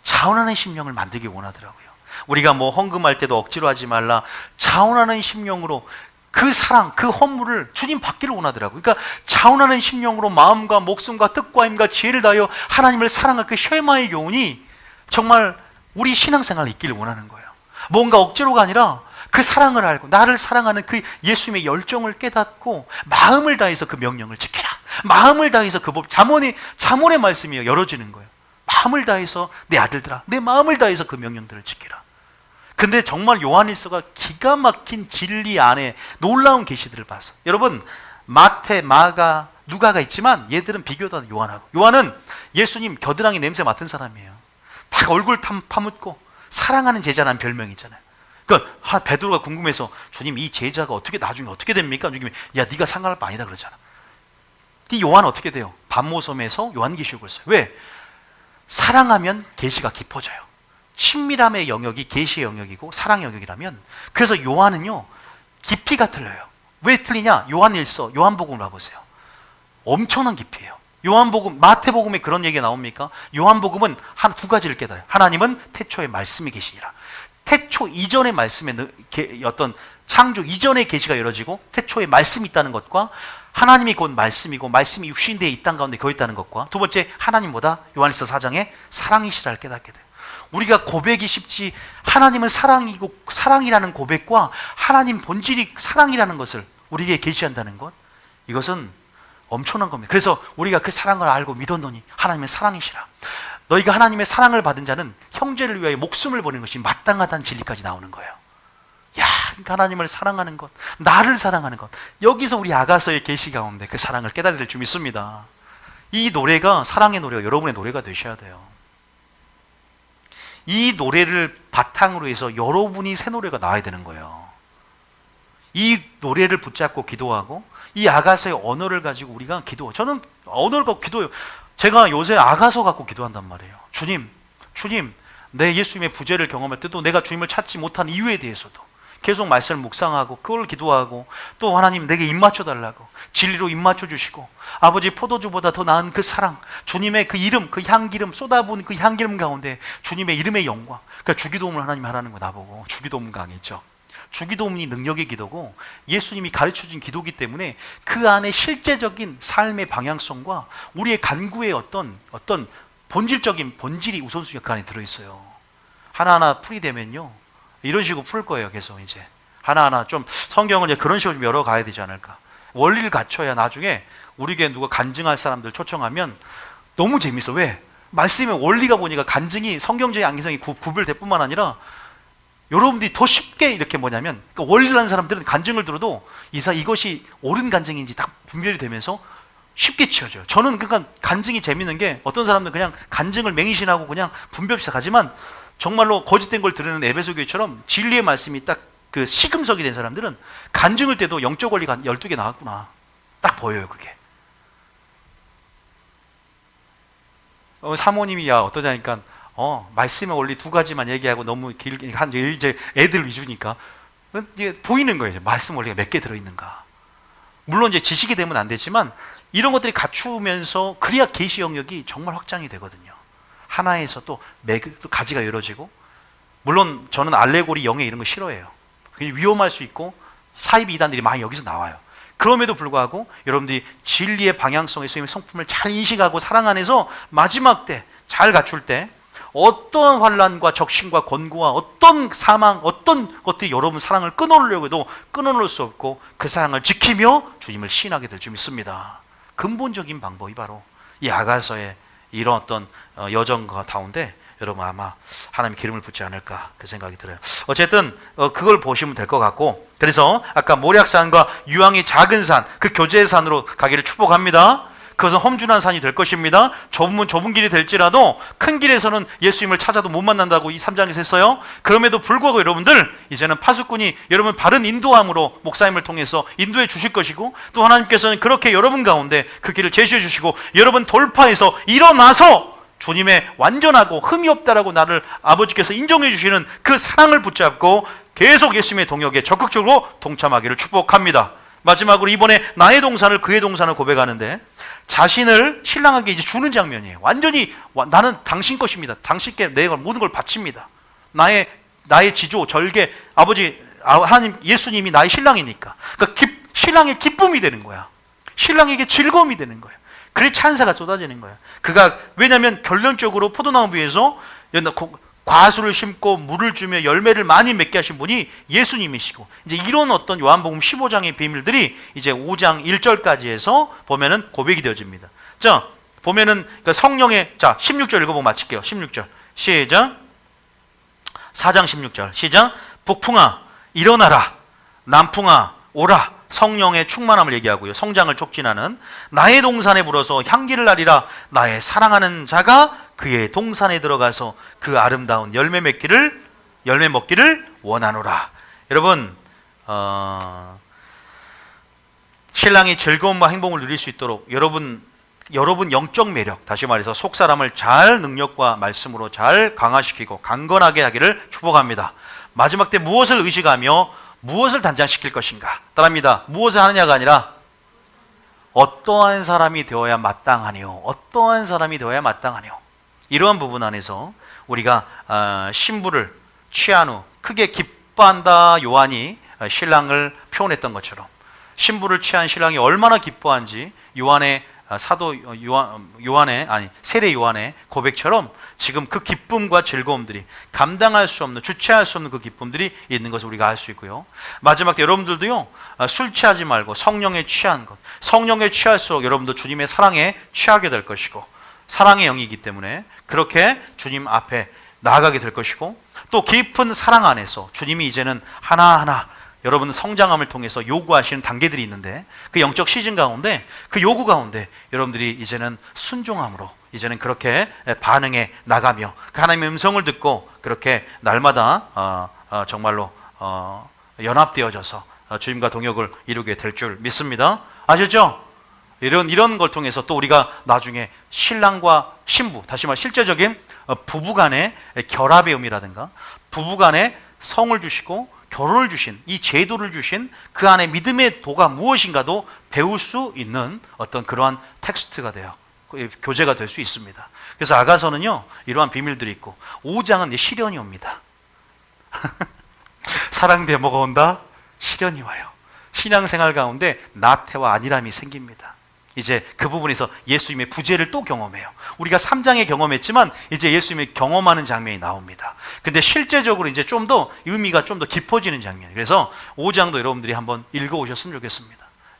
자원하는 심령을 만들기 원하더라고요. 우리가 뭐 헌금할 때도 억지로 하지 말라, 자원하는 심령으로 그 사랑, 그 헌물을 주님 받기를 원하더라고요. 그러니까 자원하는 심령으로 마음과 목숨과 뜻과 힘과 지혜를 다하여 하나님을 사랑할 그 쉐마의 교훈이 정말 우리 신앙생활에 있기를 원하는 거예요. 뭔가 억지로가 아니라 그 사랑을 알고 나를 사랑하는 그 예수님의 열정을 깨닫고 마음을 다해서 그 명령을 지켜라. 마음을 다해서 그 법, 잠언의 말씀이 열어지는 거예요. 마음을 다해서 내 아들들아, 내 마음을 다해서 그 명령들을 지켜라. 근데 정말 요한일서가 기가 막힌 진리 안에 놀라운 계시들을 봤어. 여러분, 마태, 마가, 누가가 있지만 얘들은 비교도 요한하고. 요한은 예수님 겨드랑이 냄새 맡은 사람이에요. 딱 얼굴 파묻고 사랑하는 제자라는 별명이잖아요. 그러니까 베드로가 궁금해서 주님 이 제자가 나중에 어떻게 됩니까? 주님이 야 네가 상관할 바 아니다 그러잖아. 이 요한은 어떻게 돼요? 반모섬에서 요한계시록을 써요. 왜? 사랑하면 계시가 깊어져요. 친밀함의 영역이 계시의 영역이고 사랑의 영역이라면, 그래서 요한은요 깊이가 틀려요. 왜 틀리냐? 요한일서, 요한복음을 봐보세요. 엄청난 깊이에요. 요한복음, 마태복음에 그런 얘기가 나옵니까? 요한복음은 한 두 가지를 깨달아요. 하나님은 태초에 말씀이 계시니라. 태초 이전의 말씀에 어떤 창조 이전의 계시가 열어지고 태초에 말씀이 있다는 것과, 하나님이 곧 말씀이고 말씀이 육신되어 이 땅 가운데 거해 있다는 것과, 두 번째 하나님보다 요한일서 4장에 사랑이시라를 깨닫게 돼요. 우리가 고백이 쉽지, 하나님은 사랑이고 사랑이라는 고백과 하나님 본질이 사랑이라는 것을 우리에게 계시한다는 것, 이것은 엄청난 겁니다. 그래서 우리가 그 사랑을 알고 믿었노니 하나님은 사랑이시라. 너희가 하나님의 사랑을 받은 자는 형제를 위하여 목숨을 버리는 것이 마땅하다는 진리까지 나오는 거예요. 야, 그러니까 하나님을 사랑하는 것, 나를 사랑하는 것, 여기서 우리 아가서의 계시 가운데 그 사랑을 깨달아야 될 줄 믿습니다. 이 노래가, 사랑의 노래가 여러분의 노래가 되셔야 돼요. 이 노래를 바탕으로 해서 여러분이 새 노래가 나와야 되는 거예요. 이 노래를 붙잡고 기도하고 이 아가서의 언어를 가지고 우리가 기도, 저는 언어를 갖고 기도해요. 제가 요새 아가서 갖고 기도한단 말이에요. 주님, 내 예수님의 부재를 경험할 때도 내가 주님을 찾지 못한 이유에 대해서도 계속 말씀을 묵상하고 그걸 기도하고, 또 하나님 내게 입 맞춰달라고, 진리로 입 맞춰주시고, 아버지 포도주보다 더 나은 그 사랑, 주님의 그 이름, 그 향기름, 쏟아부은 그 향기름 가운데 주님의 이름의 영광, 그러니까 주기도문을 하나님 하라는 거 나보고. 주기도문 강의죠. 주기도문이 능력의 기도고 예수님이 가르쳐준 기도기 때문에 그 안에 실제적인 삶의 방향성과 우리의 간구의 어떤 본질이 우선순위가 그 안에 들어있어요. 하나하나 풀이 되면요, 이런 식으로 풀 거예요. 계속 이제 하나하나 좀 성경을 이제 그런 식으로 좀 열어가야 되지 않을까. 원리를 갖춰야 나중에 우리 교회 누가 간증할 사람들 초청하면 너무 재밌어. 왜? 말씀의 원리가 보니까 간증이 성경적인 안개성이 구별될 뿐만 아니라 여러분들이 더 쉽게 이렇게 뭐냐면, 그러니까 원리를 하는 사람들은 간증을 들어도 이것이 옳은 간증인지 딱 분별이 되면서 쉽게 치워져요. 저는 그러니까 간증이 재밌는 게, 어떤 사람들은 그냥 간증을 맹신하고 그냥 분별시켜 가지만 정말로 거짓된 걸 들으는 에베소 교회처럼 진리의 말씀이 딱 그 시금석이 된 사람들은 간증을 때도 영적 원리가 12개 나왔구나 딱 보여요. 그게 사모님이 야 어떠냐니까 말씀의 원리 2가지만 얘기하고 너무 길게 한 이제 애들 위주니까 이제 보이는 거예요. 말씀 원리가 몇 개 들어있는가. 물론 이제 지식이 되면 안 되지만 이런 것들이 갖추면서 그래야 계시 영역이 정말 확장이 되거든요. 하나에서 또 가지가 열어지고, 물론 저는 알레고리 영예 이런 거 싫어해요. 그게 위험할 수 있고 사이비 이단들이 많이 여기서 나와요. 그럼에도 불구하고 여러분들이 진리의 방향성의 예수님의 성품을 잘 인식하고 사랑 안에서 마지막 때 잘 갖출 때 어떤 환난과 적신과 권고와 어떤 사망, 어떤 것들이 여러분 사랑을 끊어놓으려고 해도 끊어놓을 수 없고 그 사랑을 지키며 주님을 시인하게 될 줄 믿습니다. 근본적인 방법이 바로 이 아가서의 이런 어떤 여정과 가운데 여러분 아마 하나님 기름을 붓지 않을까 그 생각이 들어요. 어쨌든 그걸 보시면 될 것 같고, 그래서 아까 모략산과 유황이 작은 산, 그 교제의 산으로 가기를 축복합니다. 그것은 험준한 산이 될 것입니다. 좁은 길이 될지라도 큰 길에서는 예수님을 찾아도 못 만난다고 이 3장에서 했어요. 그럼에도 불구하고 여러분들 이제는 파수꾼이 여러분 바른 인도함으로 목사님을 통해서 인도해 주실 것이고, 또 하나님께서는 그렇게 여러분 가운데 그 길을 제시해 주시고, 여러분 돌파해서 일어나서 주님의 완전하고 흠이 없다라고 나를 아버지께서 인정해 주시는 그 사랑을 붙잡고 계속 예수님의 동역에 적극적으로 동참하기를 축복합니다. 마지막으로 이번에 나의 동산을 그의 동산을 고백하는데, 자신을 신랑에게 이제 주는 장면이에요. 완전히 나는 당신 것입니다. 당신께 내가 모든 걸 바칩니다. 나의 지조, 절개, 아버지 하나님 예수님이 나의 신랑이니까. 그러니까 신랑의 기쁨이 되는 거야. 신랑에게 즐거움이 되는 거야. 그래 찬사가 쏟아지는 거야. 그가 왜냐하면 결론적으로 포도나무 위에서 과수를 심고 물을 주며 열매를 많이 맺게 하신 분이 예수님이시고, 이제 이런 어떤 요한복음 15장의 비밀들이 이제 5장 1절까지 해서 보면은 고백이 되어집니다. 자, 보면은 그러니까 성령의, 자 16절 읽어보고 마칠게요. 16절 시작. 4장 16절 시작. 북풍아 일어나라, 남풍아 오라. 성령의 충만함을 얘기하고요. 성장을 촉진하는 나의 동산에 불어서 향기를 나리라. 나의 사랑하는 자가 그의 동산에 들어가서 그 아름다운 열매 먹기를 원하노라. 여러분 신랑이 즐거움과 행복을 누릴 수 있도록 여러분 영적 매력, 다시 말해서 속사람을 잘 능력과 말씀으로 잘 강화시키고 강건하게 하기를 축복합니다. 마지막 때 무엇을 의식하며 무엇을 단장시킬 것인가? 따라합니다. 무엇을 하느냐가 아니라 어떠한 사람이 되어야 마땅하니요. 어떠한 사람이 되어야 마땅하니요. 이러한 부분 안에서 우리가 신부를 취한 후 크게 기뻐한다. 요한이 신랑을 표현했던 것처럼 신부를 취한 신랑이 얼마나 기뻐한지 세례 요한의 고백처럼 지금 그 기쁨과 즐거움들이 감당할 수 없는, 주체할 수 없는 그 기쁨들이 있는 것을 우리가 알 수 있고요. 마지막 때 여러분들도요, 술 취하지 말고 성령에 취한 것, 성령에 취할수록 여러분도 주님의 사랑에 취하게 될 것이고, 사랑의 영이기 때문에 그렇게 주님 앞에 나아가게 될 것이고, 또 깊은 사랑 안에서 주님이 이제는 하나하나 여러분 성장함을 통해서 요구하시는 단계들이 있는데, 그 영적 시즌 가운데, 그 요구 가운데 여러분들이 이제는 순종함으로 이제는 그렇게 반응해 나가며 그 하나님의 음성을 듣고 그렇게 날마다 정말로 연합되어져서 주님과 동역을 이루게 될 줄 믿습니다. 아셨죠? 이런 걸 통해서 또 우리가 나중에 신랑과 신부, 다시 말해 실제적인 부부간의 결합의 의미라든가 부부간의 성을 주시고 결혼을 주신, 이 제도를 주신 그 안에 믿음의 도가 무엇인가도 배울 수 있는 어떤 그러한 텍스트가 돼요. 교재가 될 수 있습니다. 그래서 아가서는요 이러한 비밀들이 있고, 5장은 시련이 옵니다. 사랑 데모가 온다, 시련이 와요. 신앙생활 가운데 나태와 안일함이 생깁니다. 이제 그 부분에서 예수님의 부재를 또 경험해요. 우리가 3장에 경험했지만 이제 예수님이 경험하는 장면이 나옵니다. 근데 실제적으로 이제 좀 더 의미가 좀 더 깊어지는 장면이에요. 그래서 5장도 여러분들이 한번 읽어오셨으면 좋겠습니다.